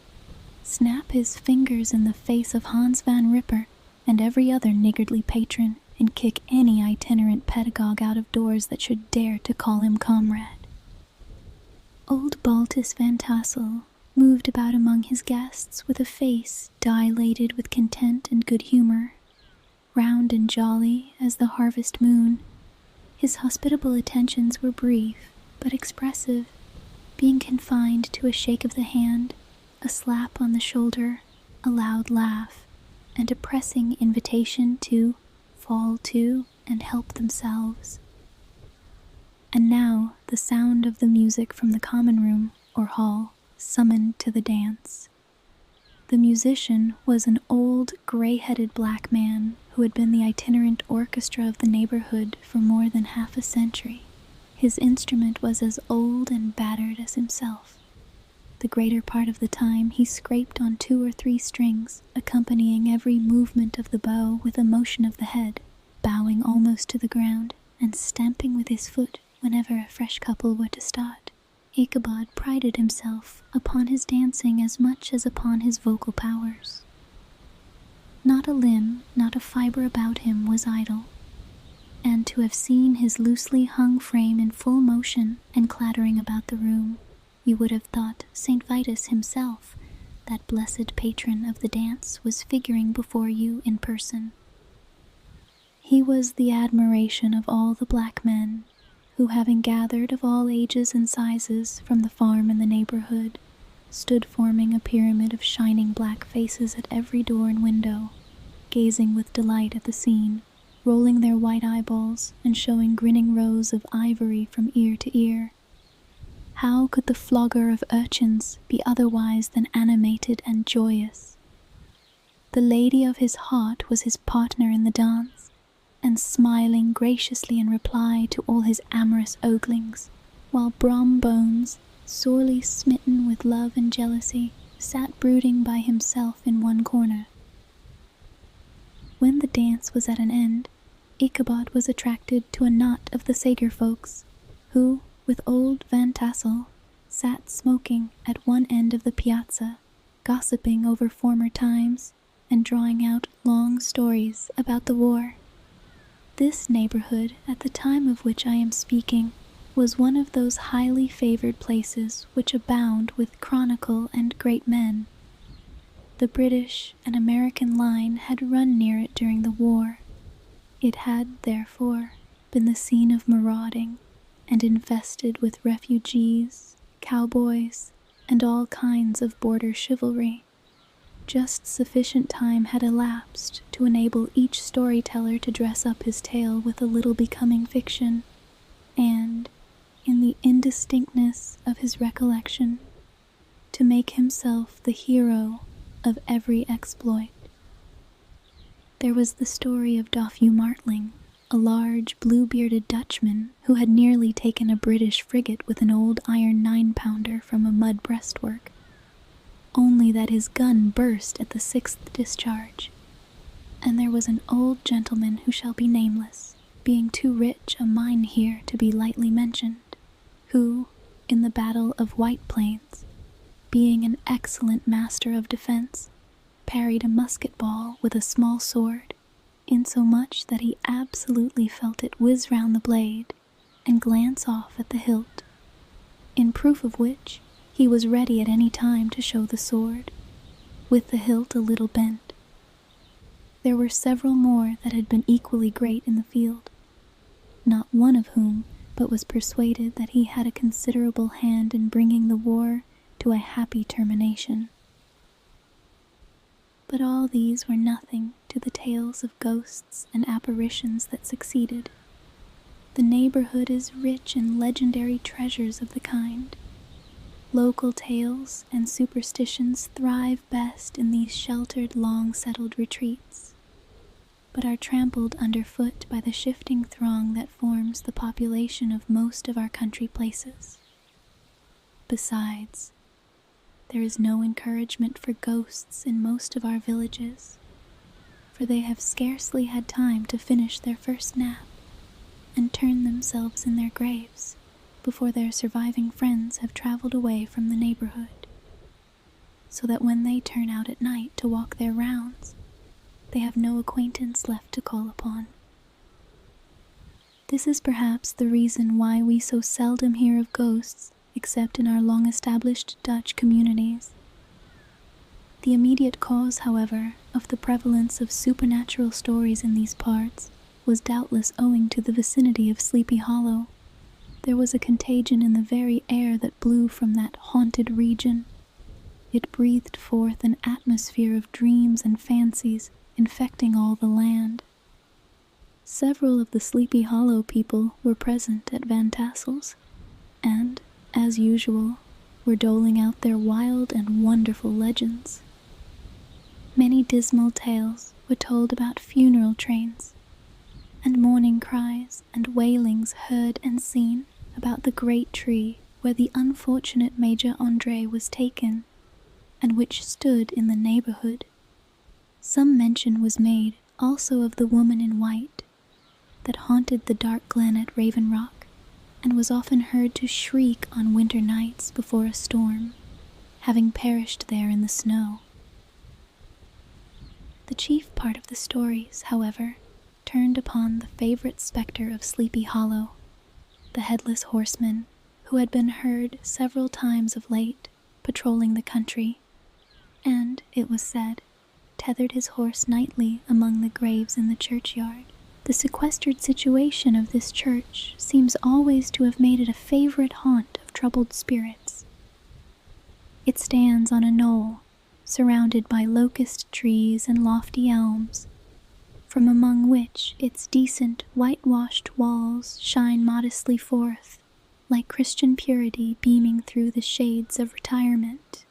snap his fingers in the face of Hans Van Ripper and every other niggardly patron, and kick any itinerant pedagogue out of doors that should dare to call him comrade. Old Baltus Van Tassel moved about among his guests with a face dilated with content and good humor, round and jolly as the harvest moon. His hospitable attentions were brief but expressive, being confined to a shake of the hand, a slap on the shoulder, a loud laugh, and a pressing invitation to fall to and help themselves. And now the sound of the music from the common room or hall summoned to the dance. The musician was an old, gray-headed black man who had been the itinerant orchestra of the neighborhood for more than half a century. His instrument was as old and battered as himself. The greater part of the time he scraped on 2 or 3 strings, accompanying every movement of the bow with a motion of the head, bowing almost to the ground, and stamping with his foot whenever a fresh couple were to start. Ichabod prided himself upon his dancing as much as upon his vocal powers. Not a limb, not a fiber about him was idle, and to have seen his loosely hung frame in full motion and clattering about the room, you would have thought St. Vitus himself, that blessed patron of the dance, was figuring before you in person. He was the admiration of all the black men, who, having gathered of all ages and sizes from the farm in the neighborhood, stood forming a pyramid of shining black faces at every door and window, gazing with delight at the scene, rolling their white eyeballs and showing grinning rows of ivory from ear to ear. How could the flogger of urchins be otherwise than animated and joyous? The lady of his heart was his partner in the dance, and smiling graciously in reply to all his amorous oglings, while Brom Bones, sorely smitten with love and jealousy, sat brooding by himself in one corner. When the dance was at an end, Ichabod was attracted to a knot of the Sager folks, who, with old Van Tassel, sat smoking at one end of the piazza, gossiping over former times and drawing out long stories about the war. This neighborhood, at the time of which I am speaking, was one of those highly favored places which abound with chronicle and great men. The British and American line had run near it during the war. It had, therefore, been the scene of marauding, and infested with refugees, cowboys, and all kinds of border chivalry. Just sufficient time had elapsed to enable each storyteller to dress up his tale with a little becoming fiction, and, in the indistinctness of his recollection, to make himself the hero of every exploit. There was the story of Doffue Martling, a large, blue-bearded Dutchman who had nearly taken a British frigate with an old iron 9-pounder from a mud breastwork, only that his gun burst at the 6th discharge. And there was an old gentleman who shall be nameless, being too rich a mynheer to be lightly mentioned, who, in the Battle of White Plains, being an excellent master of defense, parried a musket ball with a small sword, insomuch that he absolutely felt it whiz round the blade and glance off at the hilt, in proof of which he was ready at any time to show the sword, with the hilt a little bent. There were several more that had been equally great in the field, not one of whom but was persuaded that he had a considerable hand in bringing the war to a happy termination. But all these were nothing to the tales of ghosts and apparitions that succeeded. The neighborhood is rich in legendary treasures of the kind. Local tales and superstitions thrive best in these sheltered, long-settled retreats, but are trampled underfoot by the shifting throng that forms the population of most of our country places. Besides, there is no encouragement for ghosts in most of our villages, for they have scarcely had time to finish their first nap and turn themselves in their graves before their surviving friends have traveled away from the neighborhood, so that when they turn out at night to walk their rounds, they have no acquaintance left to call upon. This is perhaps the reason why we so seldom hear of ghosts except in our long-established Dutch communities. The immediate cause, however, of the prevalence of supernatural stories in these parts was doubtless owing to the vicinity of Sleepy Hollow. There was a contagion in the very air that blew from that haunted region. It breathed forth an atmosphere of dreams and fancies, infecting all the land. Several of the Sleepy Hollow people were present at Van Tassel's, and, as usual, were doling out their wild and wonderful legends. Many dismal tales were told about funeral trains, and mourning cries and wailings heard and seen about the great tree where the unfortunate Major André was taken, and which stood in the neighborhood. Some mention was made also of the woman in white that haunted the dark glen at Raven Rock, and was often heard to shriek on winter nights before a storm, having perished there in the snow. The chief part of the stories, however, turned upon the favorite specter of Sleepy Hollow, the Headless Horseman, who had been heard several times of late, patrolling the country, and, it was said, tethered his horse nightly among the graves in the churchyard. The sequestered situation of this church seems always to have made it a favorite haunt of troubled spirits. It stands on a knoll, surrounded by locust trees and lofty elms, from among which its decent whitewashed walls shine modestly forth, like Christian purity beaming through the shades of retirement.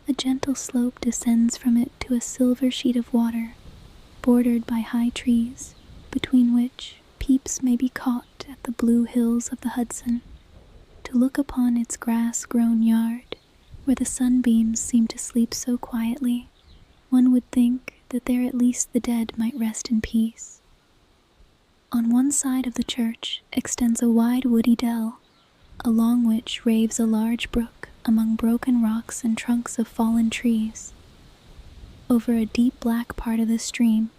A gentle slope descends from it to a silver sheet of water, bordered by high trees, between which peeps may be caught at the blue hills of the Hudson, to look upon its grass-grown yard, where the sunbeams seem to sleep so quietly, one would think that there at least the dead might rest in peace. On one side of the church extends a wide woody dell, along which raves a large brook among broken rocks and trunks of fallen trees. Over a deep black part of the stream,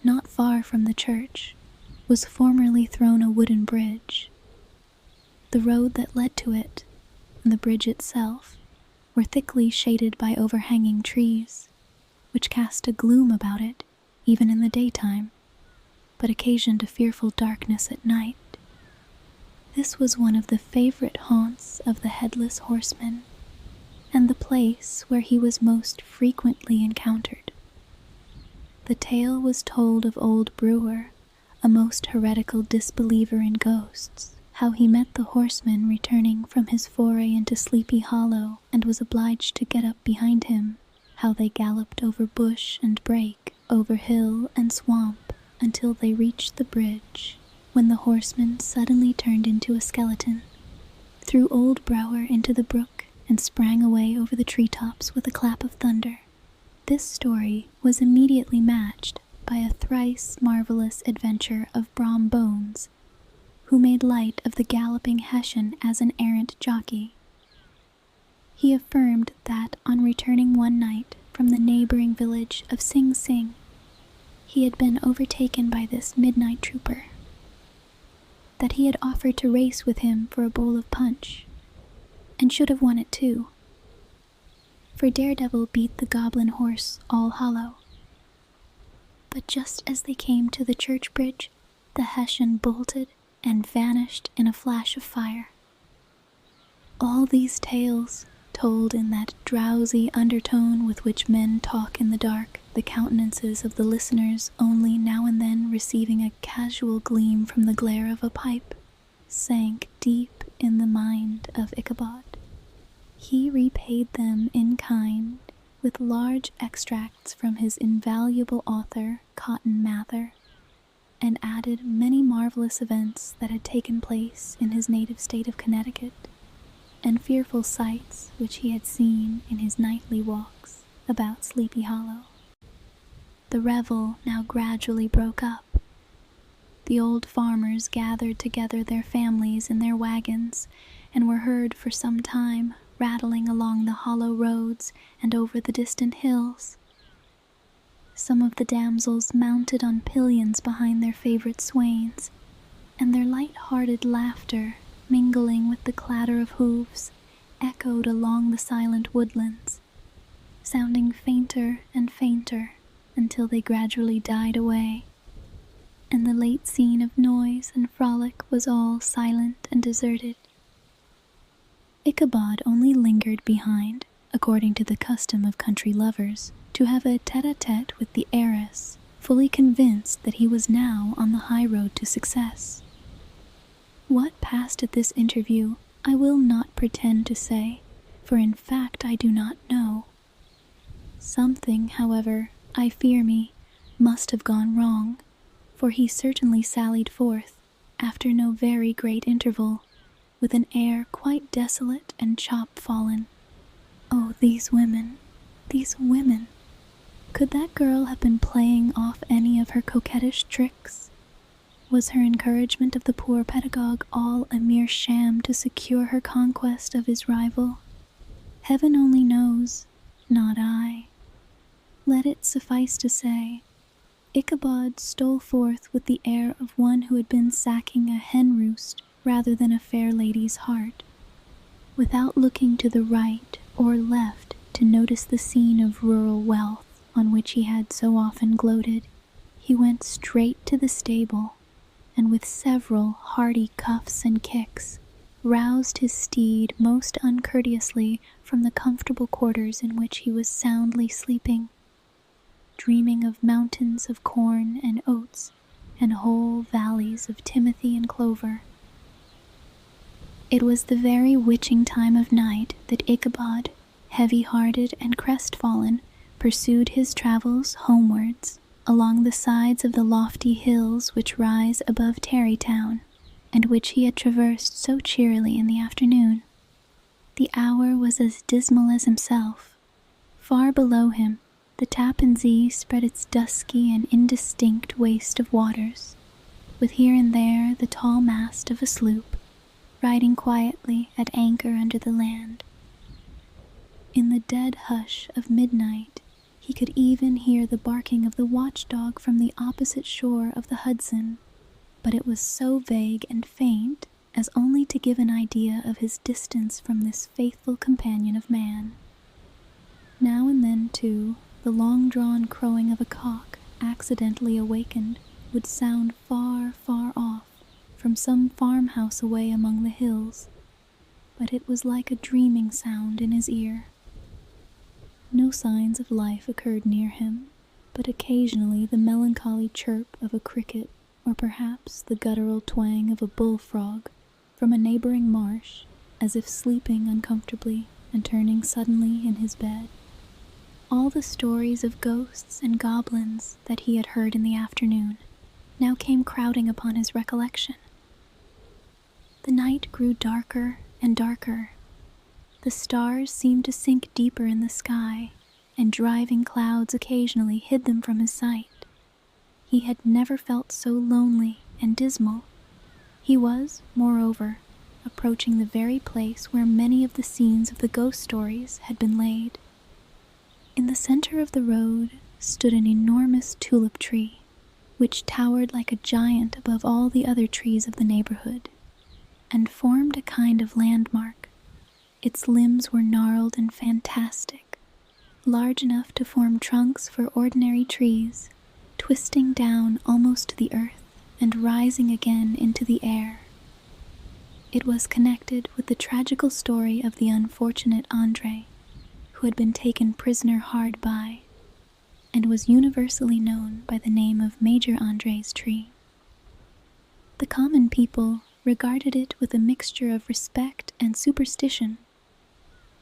not far from the church, was formerly thrown a wooden bridge. The road that led to it, and the bridge itself, were thickly shaded by overhanging trees, which cast a gloom about it, even in the daytime, but occasioned a fearful darkness at night. This was one of the favorite haunts of the Headless Horseman, and the place where he was most frequently encountered. The tale was told of old Brewer, a most heretical disbeliever in ghosts, how he met the horseman returning from his foray into Sleepy Hollow and was obliged to get up behind him, how they galloped over bush and brake, over hill and swamp, until they reached the bridge, when the horseman suddenly turned into a skeleton, threw old Brower into the brook, and sprang away over the treetops with a clap of thunder. This story was immediately matched by a thrice marvelous adventure of Brom Bones, who made light of the galloping Hessian as an errant jockey. He affirmed that on returning one night from the neighboring village of Sing Sing, he had been overtaken by this midnight trooper, that he had offered to race with him for a bowl of punch, and should have won it too, for Daredevil beat the goblin horse All Hollow. But just as they came to the church bridge, the Hessian bolted and vanished in a flash of fire. All these tales, told in that drowsy undertone with which men talk in the dark, the countenances of the listeners only now and then receiving a casual gleam from the glare of a pipe, sank deep in the mind of Ichabod. He repaid them in kind with large extracts from his invaluable author, Cotton Mather, and added many marvelous events that had taken place in his native state of Connecticut, and fearful sights which he had seen in his nightly walks about Sleepy Hollow. The revel now gradually broke up. The old farmers gathered together their families in their wagons and were heard for some time rattling along the hollow roads and over the distant hills. Some of the damsels mounted on pillions behind their favorite swains, and their light-hearted laughter, mingling with the clatter of hoofs, echoed along the silent woodlands, sounding fainter and fainter until they gradually died away, and the late scene of noise and frolic was all silent and deserted. Ichabod only lingered behind, according to the custom of country lovers, to have a tete-a-tete with the heiress, fully convinced that he was now on the high road to success. What passed at this interview I will not pretend to say, for in fact I do not know. Something, however, I fear me, must have gone wrong, for he certainly sallied forth, after no very great interval, with an air quite desolate and chop-fallen. Oh, these women, these women! Could that girl have been playing off any of her coquettish tricks? Was her encouragement of the poor pedagogue all a mere sham to secure her conquest of his rival? Heaven only knows, not I. Let it suffice to say, Ichabod stole forth with the air of one who had been sacking a hen-roost rather than a fair lady's heart, without looking to the right or left to notice the scene of rural wealth on which he had so often gloated. He went straight to the stable, and with several hearty cuffs and kicks, roused his steed most uncourteously from the comfortable quarters in which he was soundly sleeping, dreaming of mountains of corn and oats and whole valleys of timothy and clover. It was the very witching time of night that Ichabod, heavy-hearted and crestfallen, pursued his travels homewards along the sides of the lofty hills which rise above Tarrytown, and which he had traversed so cheerily in the afternoon. The hour was as dismal as himself. Far below him, the Tappan Zee spread its dusky and indistinct waste of waters, with here and there the tall mast of a sloop, riding quietly at anchor under the land. In the dead hush of midnight, he could even hear the barking of the watchdog from the opposite shore of the Hudson, but it was so vague and faint as only to give an idea of his distance from this faithful companion of man. Now and then, too, the long-drawn crowing of a cock, accidentally awakened, would sound far, far off, from some farmhouse away among the hills, but it was like a dreaming sound in his ear. No signs of life occurred near him, but occasionally the melancholy chirp of a cricket, or perhaps the guttural twang of a bullfrog, from a neighboring marsh, as if sleeping uncomfortably and turning suddenly in his bed. All the stories of ghosts and goblins that he had heard in the afternoon now came crowding upon his recollection. The night grew darker and darker. The stars seemed to sink deeper in the sky, and driving clouds occasionally hid them from his sight. He had never felt so lonely and dismal. He was, moreover, approaching the very place where many of the scenes of the ghost stories had been laid. In the center of the road stood an enormous tulip tree, which towered like a giant above all the other trees of the neighborhood, and formed a kind of landmark. Its limbs were gnarled and fantastic, large enough to form trunks for ordinary trees, twisting down almost to the earth and rising again into the air. It was connected with the tragical story of the unfortunate André, who had been taken prisoner hard by, and was universally known by the name of Major André's tree. The common people regarded it with a mixture of respect and superstition,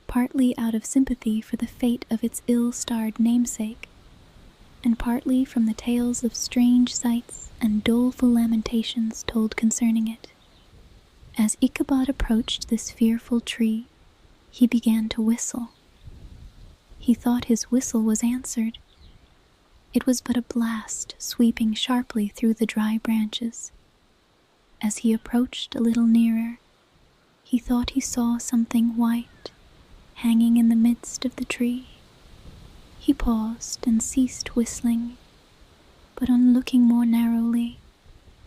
partly out of sympathy for the fate of its ill-starred namesake, and partly from the tales of strange sights and doleful lamentations told concerning it. As Ichabod approached this fearful tree, he began to whistle. He thought his whistle was answered. It was but a blast sweeping sharply through the dry branches. As he approached a little nearer, he thought he saw something white hanging in the midst of the tree. He paused and ceased whistling, but on looking more narrowly,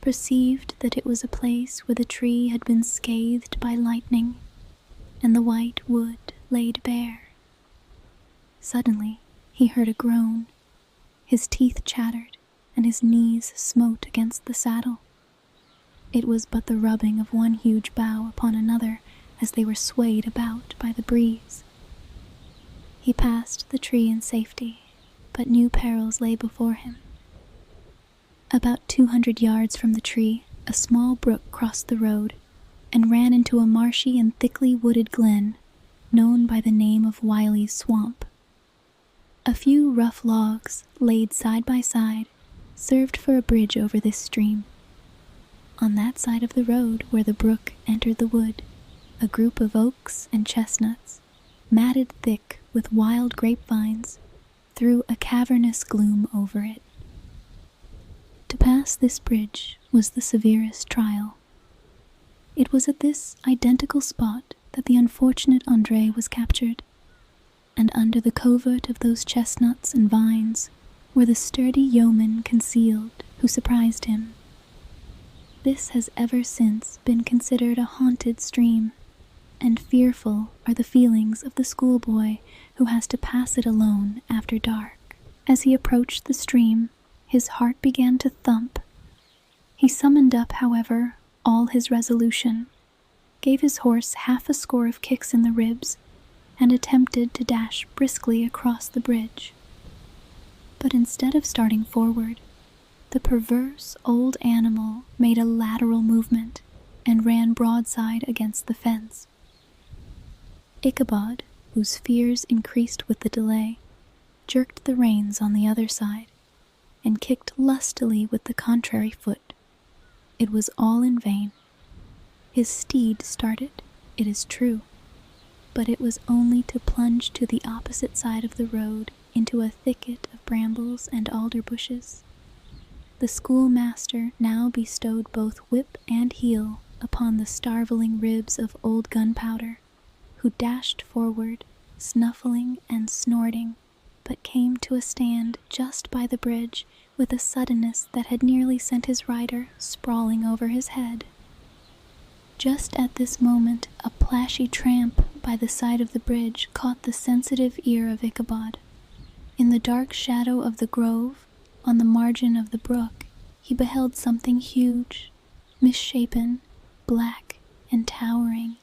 perceived that it was a place where the tree had been scathed by lightning, and the white wood laid bare. Suddenly he heard a groan. His teeth chattered, and his knees smote against the saddle. It was but the rubbing of one huge bough upon another as they were swayed about by the breeze. He passed the tree in safety, but new perils lay before him. About 200 yards from the tree, a small brook crossed the road and ran into a marshy and thickly wooded glen known by the name of Wiley's Swamp. A few rough logs, laid side by side, served for a bridge over this stream. On that side of the road where the brook entered the wood, a group of oaks and chestnuts, matted thick with wild grapevines, threw a cavernous gloom over it. To pass this bridge was the severest trial. It was at this identical spot that the unfortunate André was captured, and under the covert of those chestnuts and vines were the sturdy yeomen concealed who surprised him. This has ever since been considered a haunted stream, and fearful are the feelings of the schoolboy who has to pass it alone after dark. As he approached the stream, his heart began to thump. He summoned up, however, all his resolution, gave his horse half a score of kicks in the ribs, and attempted to dash briskly across the bridge. But instead of starting forward, the perverse old animal made a lateral movement and ran broadside against the fence. Ichabod, whose fears increased with the delay, jerked the reins on the other side and kicked lustily with the contrary foot. It was all in vain. His steed started, it is true, but it was only to plunge to the opposite side of the road into a thicket of brambles and alder bushes. The schoolmaster now bestowed both whip and heel upon the starveling ribs of old Gunpowder, who dashed forward, snuffling and snorting, but came to a stand just by the bridge with a suddenness that had nearly sent his rider sprawling over his head. Just at this moment, a plashy tramp by the side of the bridge caught the sensitive ear of Ichabod. In the dark shadow of the grove, on the margin of the brook, he beheld something huge, misshapen, black, and towering.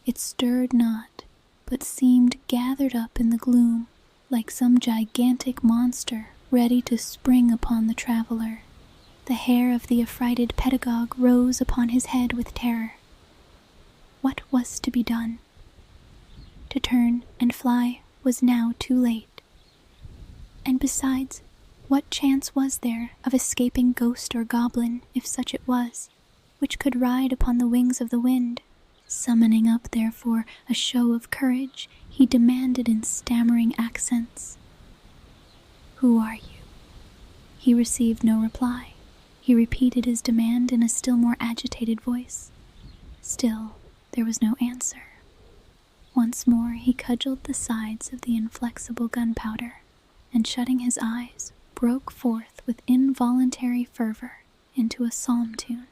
It stirred not, but seemed gathered up in the gloom, like some gigantic monster ready to spring upon the traveler. The hair of the affrighted pedagogue rose upon his head with terror. What was to be done? To turn and fly was now too late. And besides, what chance was there of escaping ghost or goblin, if such it was, which could ride upon the wings of the wind? Summoning up, therefore, a show of courage, he demanded in stammering accents, "Who are you?" He received no reply. He repeated his demand in a still more agitated voice. Still, there was no answer. Once more he cudgeled the sides of the inflexible Gunpowder, and shutting his eyes, broke forth with involuntary fervor into a psalm tune.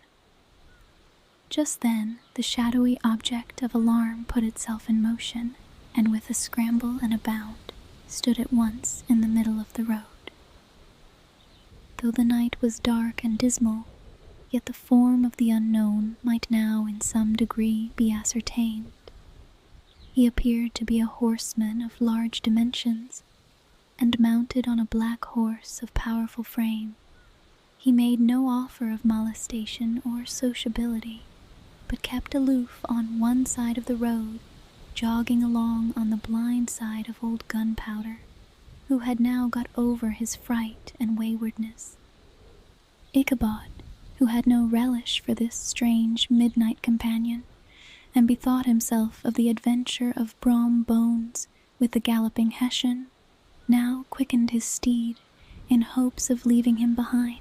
Just then the shadowy object of alarm put itself in motion, and with a scramble and a bound stood at once in the middle of the road. Though the night was dark and dismal, yet the form of the unknown might now in some degree be ascertained. He appeared to be a horseman of large dimensions, and mounted on a black horse of powerful frame. He made no offer of molestation or sociability, but kept aloof on one side of the road, jogging along on the blind side of old Gunpowder, who had now got over his fright and waywardness. Ichabod, who had no relish for this strange midnight companion, and bethought himself of the adventure of Brom Bones with the galloping Hessian, now quickened his steed in hopes of leaving him behind.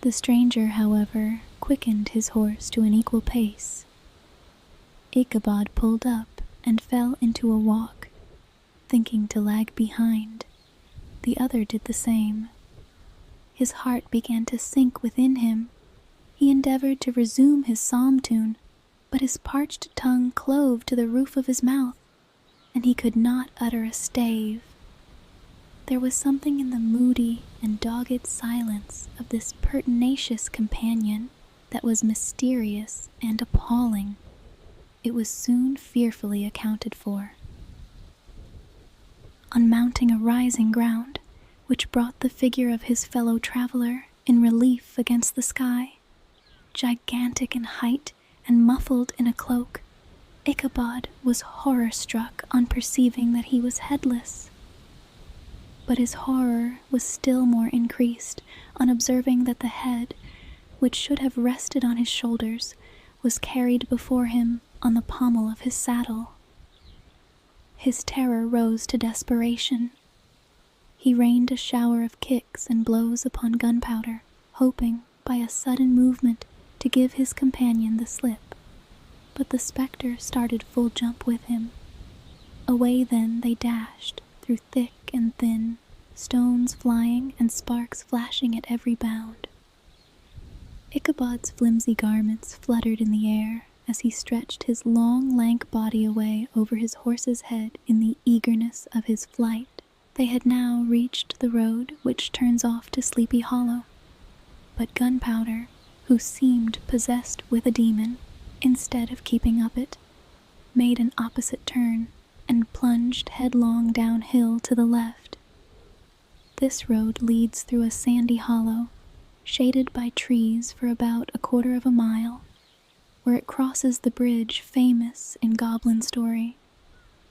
The stranger, however, quickened his horse to an equal pace. Ichabod pulled up and fell into a walk, thinking to lag behind. The other did the same. His heart began to sink within him. He endeavored to resume his psalm tune, but his parched tongue clove to the roof of his mouth, and he could not utter a stave. There was something in the moody and dogged silence of this pertinacious companion that was mysterious and appalling. It was soon fearfully accounted for. On mounting a rising ground, which brought the figure of his fellow traveler in relief against the sky, gigantic in height and muffled in a cloak, Ichabod was horror-struck on perceiving that he was headless. But his horror was still more increased on observing that the head, which should have rested on his shoulders, was carried before him on the pommel of his saddle. His terror rose to desperation. He rained a shower of kicks and blows upon Gunpowder, hoping, by a sudden movement, to give his companion the slip. But the spectre started full jump with him. Away then they dashed, through thick and thin, stones flying and sparks flashing at every bound. Ichabod's flimsy garments fluttered in the air as he stretched his long, lank body away over his horse's head in the eagerness of his flight. They had now reached the road which turns off to Sleepy Hollow, but Gunpowder, who seemed possessed with a demon, instead of keeping up it, made an opposite turn and plunged headlong downhill to the left. This road leads through a sandy hollow, shaded by trees for about 1/4 of a mile, where it crosses the bridge famous in goblin story,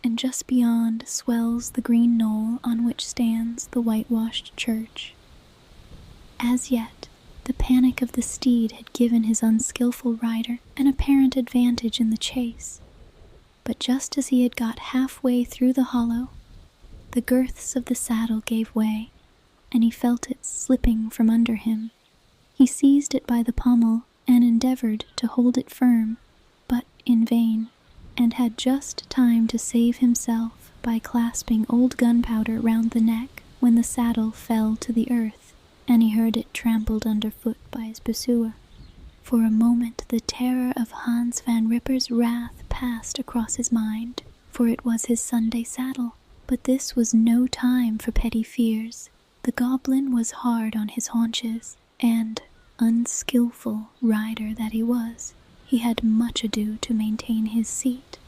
and just beyond swells the green knoll on which stands the whitewashed church. As yet, the panic of the steed had given his unskillful rider an apparent advantage in the chase, but just as he had got halfway through the hollow, the girths of the saddle gave way, and he felt it slipping from under him. He seized it by the pommel and endeavored to hold it firm, but in vain, and had just time to save himself by clasping old Gunpowder round the neck when the saddle fell to the earth, and he heard it trampled underfoot by his pursuer. For a moment the terror of Hans Van Ripper's wrath passed across his mind, for it was his Sunday saddle. But this was no time for petty fears. The goblin was hard on his haunches, and, unskillful rider that he was, he had much ado to maintain his seat,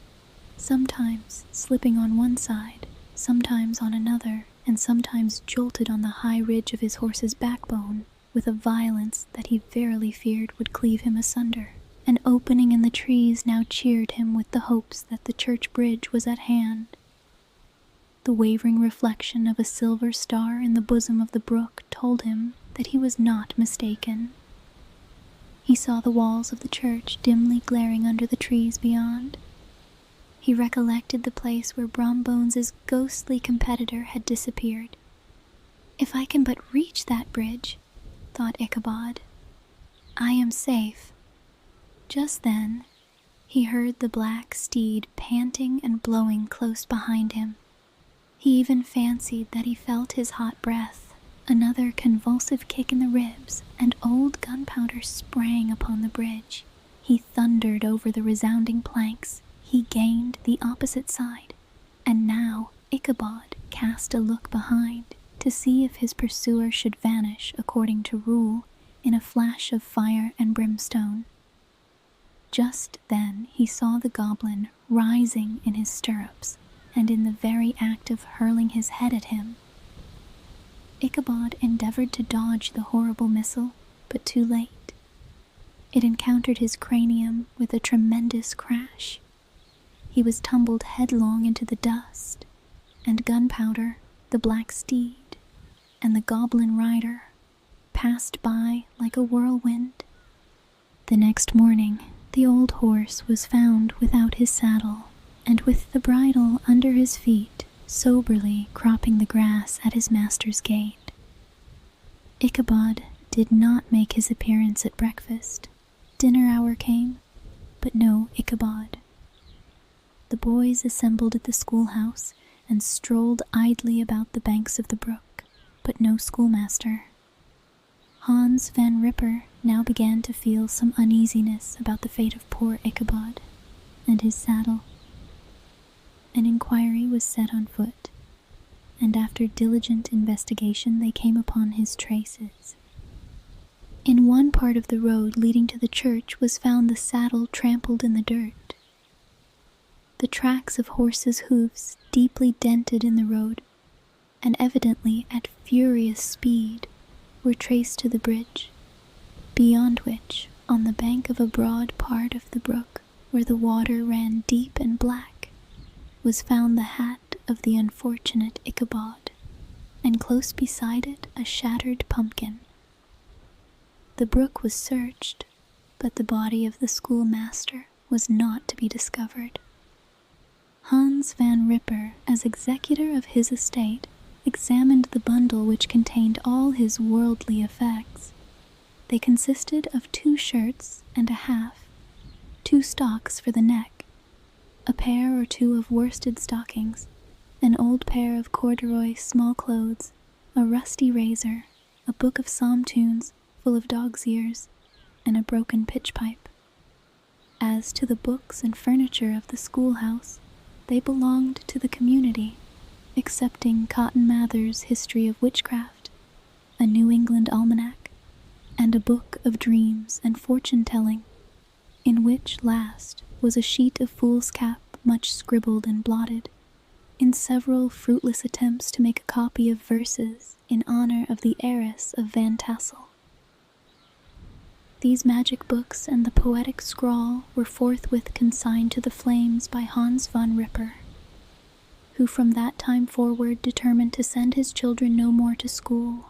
sometimes slipping on one side, sometimes on another, and sometimes jolted on the high ridge of his horse's backbone with a violence that he verily feared would cleave him asunder. An opening in the trees now cheered him with the hopes that the church bridge was at hand. The wavering reflection of a silver star in the bosom of the brook told him that he was not mistaken. He saw the walls of the church dimly glaring under the trees beyond. He recollected the place where Brombones's ghostly competitor had disappeared. "If I can but reach that bridge," thought Ichabod, "I am safe." Just then, he heard the black steed panting and blowing close behind him. He even fancied that he felt his hot breath. Another convulsive kick in the ribs, and old Gunpowder sprang upon the bridge. He thundered over the resounding planks. He gained the opposite side, and now Ichabod cast a look behind to see if his pursuer should vanish according to rule in a flash of fire and brimstone. Just then he saw the goblin rising in his stirrups, and in the very act of hurling his head at him. Ichabod endeavored to dodge the horrible missile, but too late. It encountered his cranium with a tremendous crash. He was tumbled headlong into the dust, and Gunpowder, the black steed, and the goblin rider passed by like a whirlwind. The next morning, The old horse was found without his saddle, and with the bridle under his feet, soberly cropping the grass at his master's gate. Ichabod did not make his appearance at breakfast. Dinner hour came, but no Ichabod. The boys assembled at the schoolhouse and strolled idly about the banks of the brook, but no schoolmaster. Hans Van Ripper now began to feel some uneasiness about the fate of poor Ichabod and his saddle. An inquiry was set on foot, and after diligent investigation they came upon his traces. In one part of the road leading to the church was found the saddle trampled in the dirt. The tracks of horses' hoofs deeply dented in the road, and evidently at furious speed, were traced to the bridge, beyond which, on the bank of a broad part of the brook where the water ran deep and black, was found the hat of the unfortunate Ichabod, and close beside it a shattered pumpkin. The brook was searched, but the body of the schoolmaster was not to be discovered. Hans Van Ripper, as executor of his estate, examined the bundle which contained all his worldly effects. They consisted of 2 shirts and a half, 2 stocks for the neck, a pair or 2 of worsted stockings, an old pair of corduroy small clothes, a rusty razor, a book of psalm tunes full of dog's ears, and a broken pitch pipe. As to the books and furniture of the schoolhouse, they belonged to the community, excepting Cotton Mather's History of Witchcraft, a New England almanac, and a book of dreams and fortune-telling, in which last was a sheet of foolscap much scribbled and blotted, in several fruitless attempts to make a copy of verses in honor of the heiress of Van Tassel. These magic books and the poetic scrawl were forthwith consigned to the flames by Hans Van Ripper, who from that time forward determined to send his children no more to school,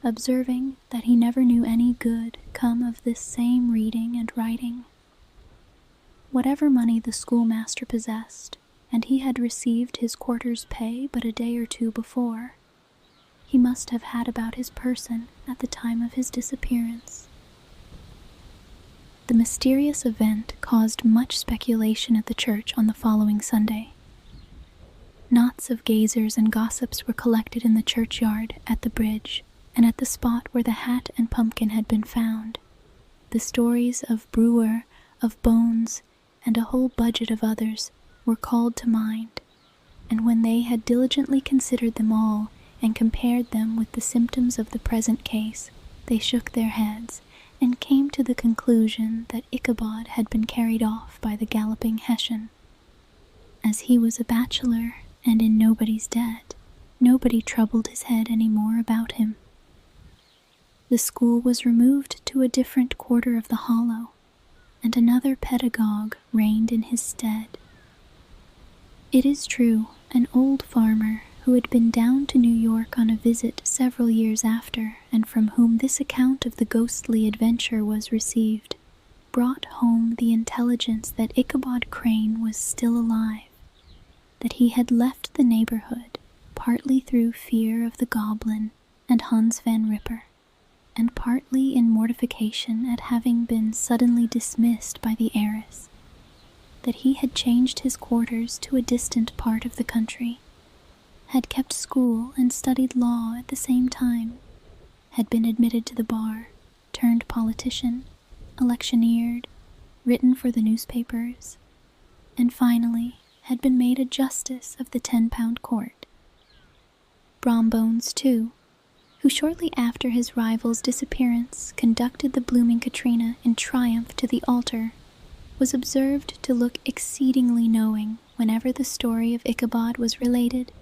observing that he never knew any good come of this same reading and writing. Whatever money the schoolmaster possessed, and he had received his quarter's pay but a day or 2 before, he must have had about his person at the time of his disappearance. The mysterious event caused much speculation at the church on the following Sunday. Knots of gazers and gossips were collected in the churchyard, at the bridge, and at the spot where the hat and pumpkin had been found. The stories of Brewer, of Bones, and a whole budget of others were called to mind, and when they had diligently considered them all and compared them with the symptoms of the present case, they shook their heads and came to the conclusion that Ichabod had been carried off by the galloping Hessian. As he was a bachelor and in nobody's debt, nobody troubled his head any more about him. The school was removed to a different quarter of the hollow, and another pedagogue reigned in his stead. It is true, an old farmer, who had been down to New York on a visit several years after, and from whom this account of the ghostly adventure was received, brought home the intelligence that Ichabod Crane was still alive, that he had left the neighborhood, partly through fear of the goblin and Hans Van Ripper, and partly in mortification at having been suddenly dismissed by the heiress, that he had changed his quarters to a distant part of the country, had kept school and studied law at the same time, had been admitted to the bar, turned politician, electioneered, written for the newspapers, and finally had been made a justice of the 10-pound court. Brombones, too, who shortly after his rival's disappearance conducted the blooming Katrina in triumph to the altar, was observed to look exceedingly knowing whenever the story of Ichabod was related,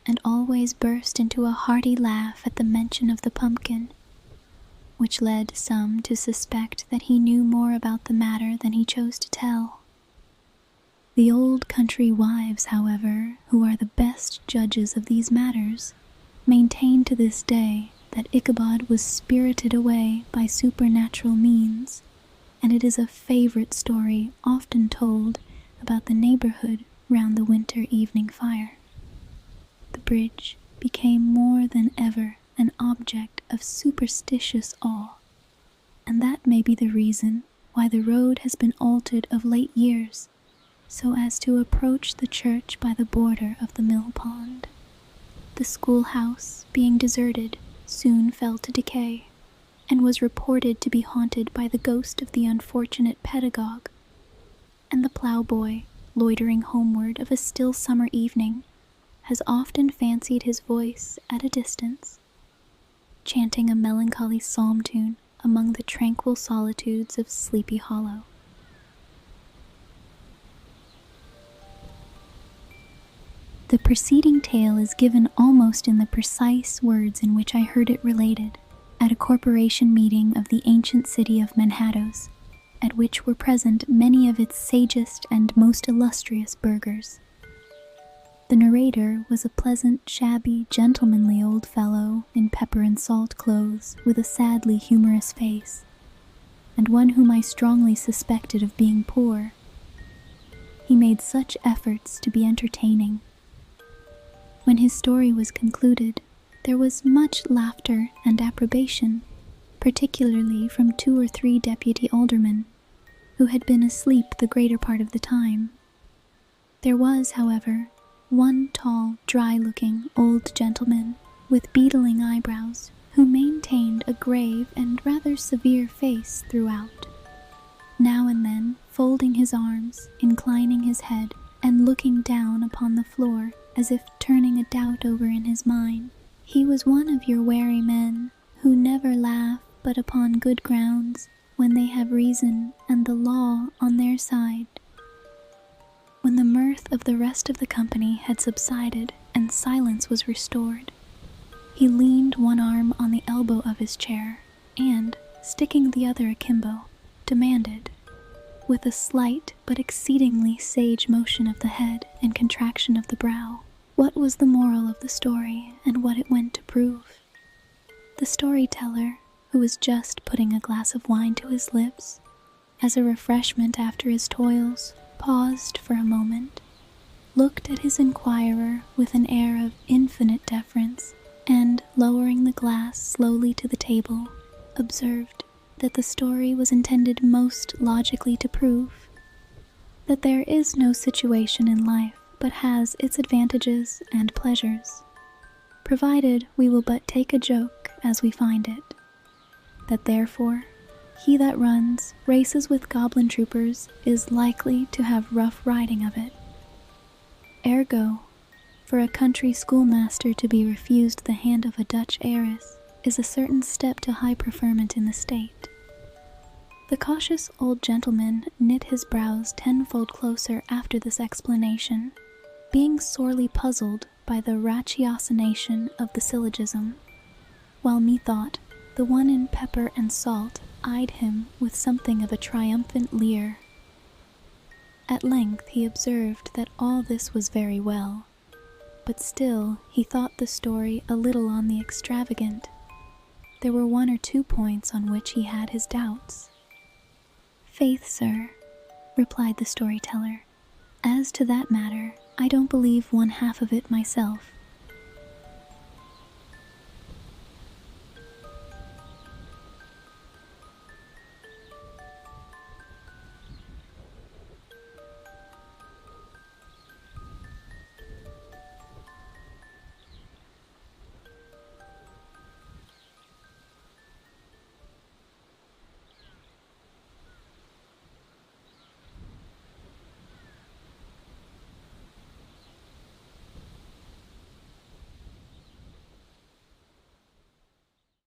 and always burst into a hearty laugh at the mention of the pumpkin, which led some to suspect that he knew more about the matter than he chose to tell. The old country wives, however, who are the best judges of these matters, maintain to this day that Ichabod was spirited away by supernatural means, and it is a favorite story often told about the neighborhood round the winter evening fire. The bridge became more than ever an object of superstitious awe, and that may be the reason why the road has been altered of late years so as to approach the church by the border of the mill pond. The schoolhouse, being deserted, soon fell to decay, and was reported to be haunted by the ghost of the unfortunate pedagogue, and the ploughboy, loitering homeward of a still summer evening, has often fancied his voice at a distance, chanting a melancholy psalm tune among the tranquil solitudes of Sleepy Hollow. The preceding tale is given almost in the precise words in which I heard it related at a corporation meeting of the ancient city of Manhattoes, at which were present many of its sagest and most illustrious burghers. The narrator was a pleasant, shabby, gentlemanly old fellow in pepper and salt clothes with a sadly humorous face, and one whom I strongly suspected of being poor. He made such efforts to be entertaining. When his story was concluded, there was much laughter and approbation, particularly from 2 or 3 deputy aldermen, who had been asleep the greater part of the time. There was, however, one tall, dry-looking old gentleman with beetling eyebrows, who maintained a grave and rather severe face throughout, now and then folding his arms, inclining his head, and looking down upon the floor as if turning a doubt over in his mind. He was one of your wary men, who never laugh but upon good grounds, when they have reason and the law on their side. When the mirth of the rest of the company had subsided and silence was restored, he leaned one arm on the elbow of his chair and, sticking the other akimbo, demanded, with a slight but exceedingly sage motion of the head and contraction of the brow, what was the moral of the story and what it went to prove. The storyteller, who was just putting a glass of wine to his lips, as a refreshment after his toils, paused for a moment, looked at his inquirer with an air of infinite deference, and, lowering the glass slowly to the table, observed that the story was intended most logically to prove that there is no situation in life but has its advantages and pleasures, provided we will but take a joke as we find it, that therefore he that runs races with goblin troopers is likely to have rough riding of it. Ergo, for a country schoolmaster to be refused the hand of a Dutch heiress is a certain step to high preferment in the state. The cautious old gentleman knit his brows tenfold closer after this explanation, being sorely puzzled by the ratiocination of the syllogism, while methought the one in pepper and salt eyed him with something of a triumphant leer. At length he observed that all this was very well, but still he thought the story a little on the extravagant. There were 1 or 2 points on which he had his doubts. "Faith, sir," replied the storyteller, "as to that matter, I don't believe 1/2 of it myself.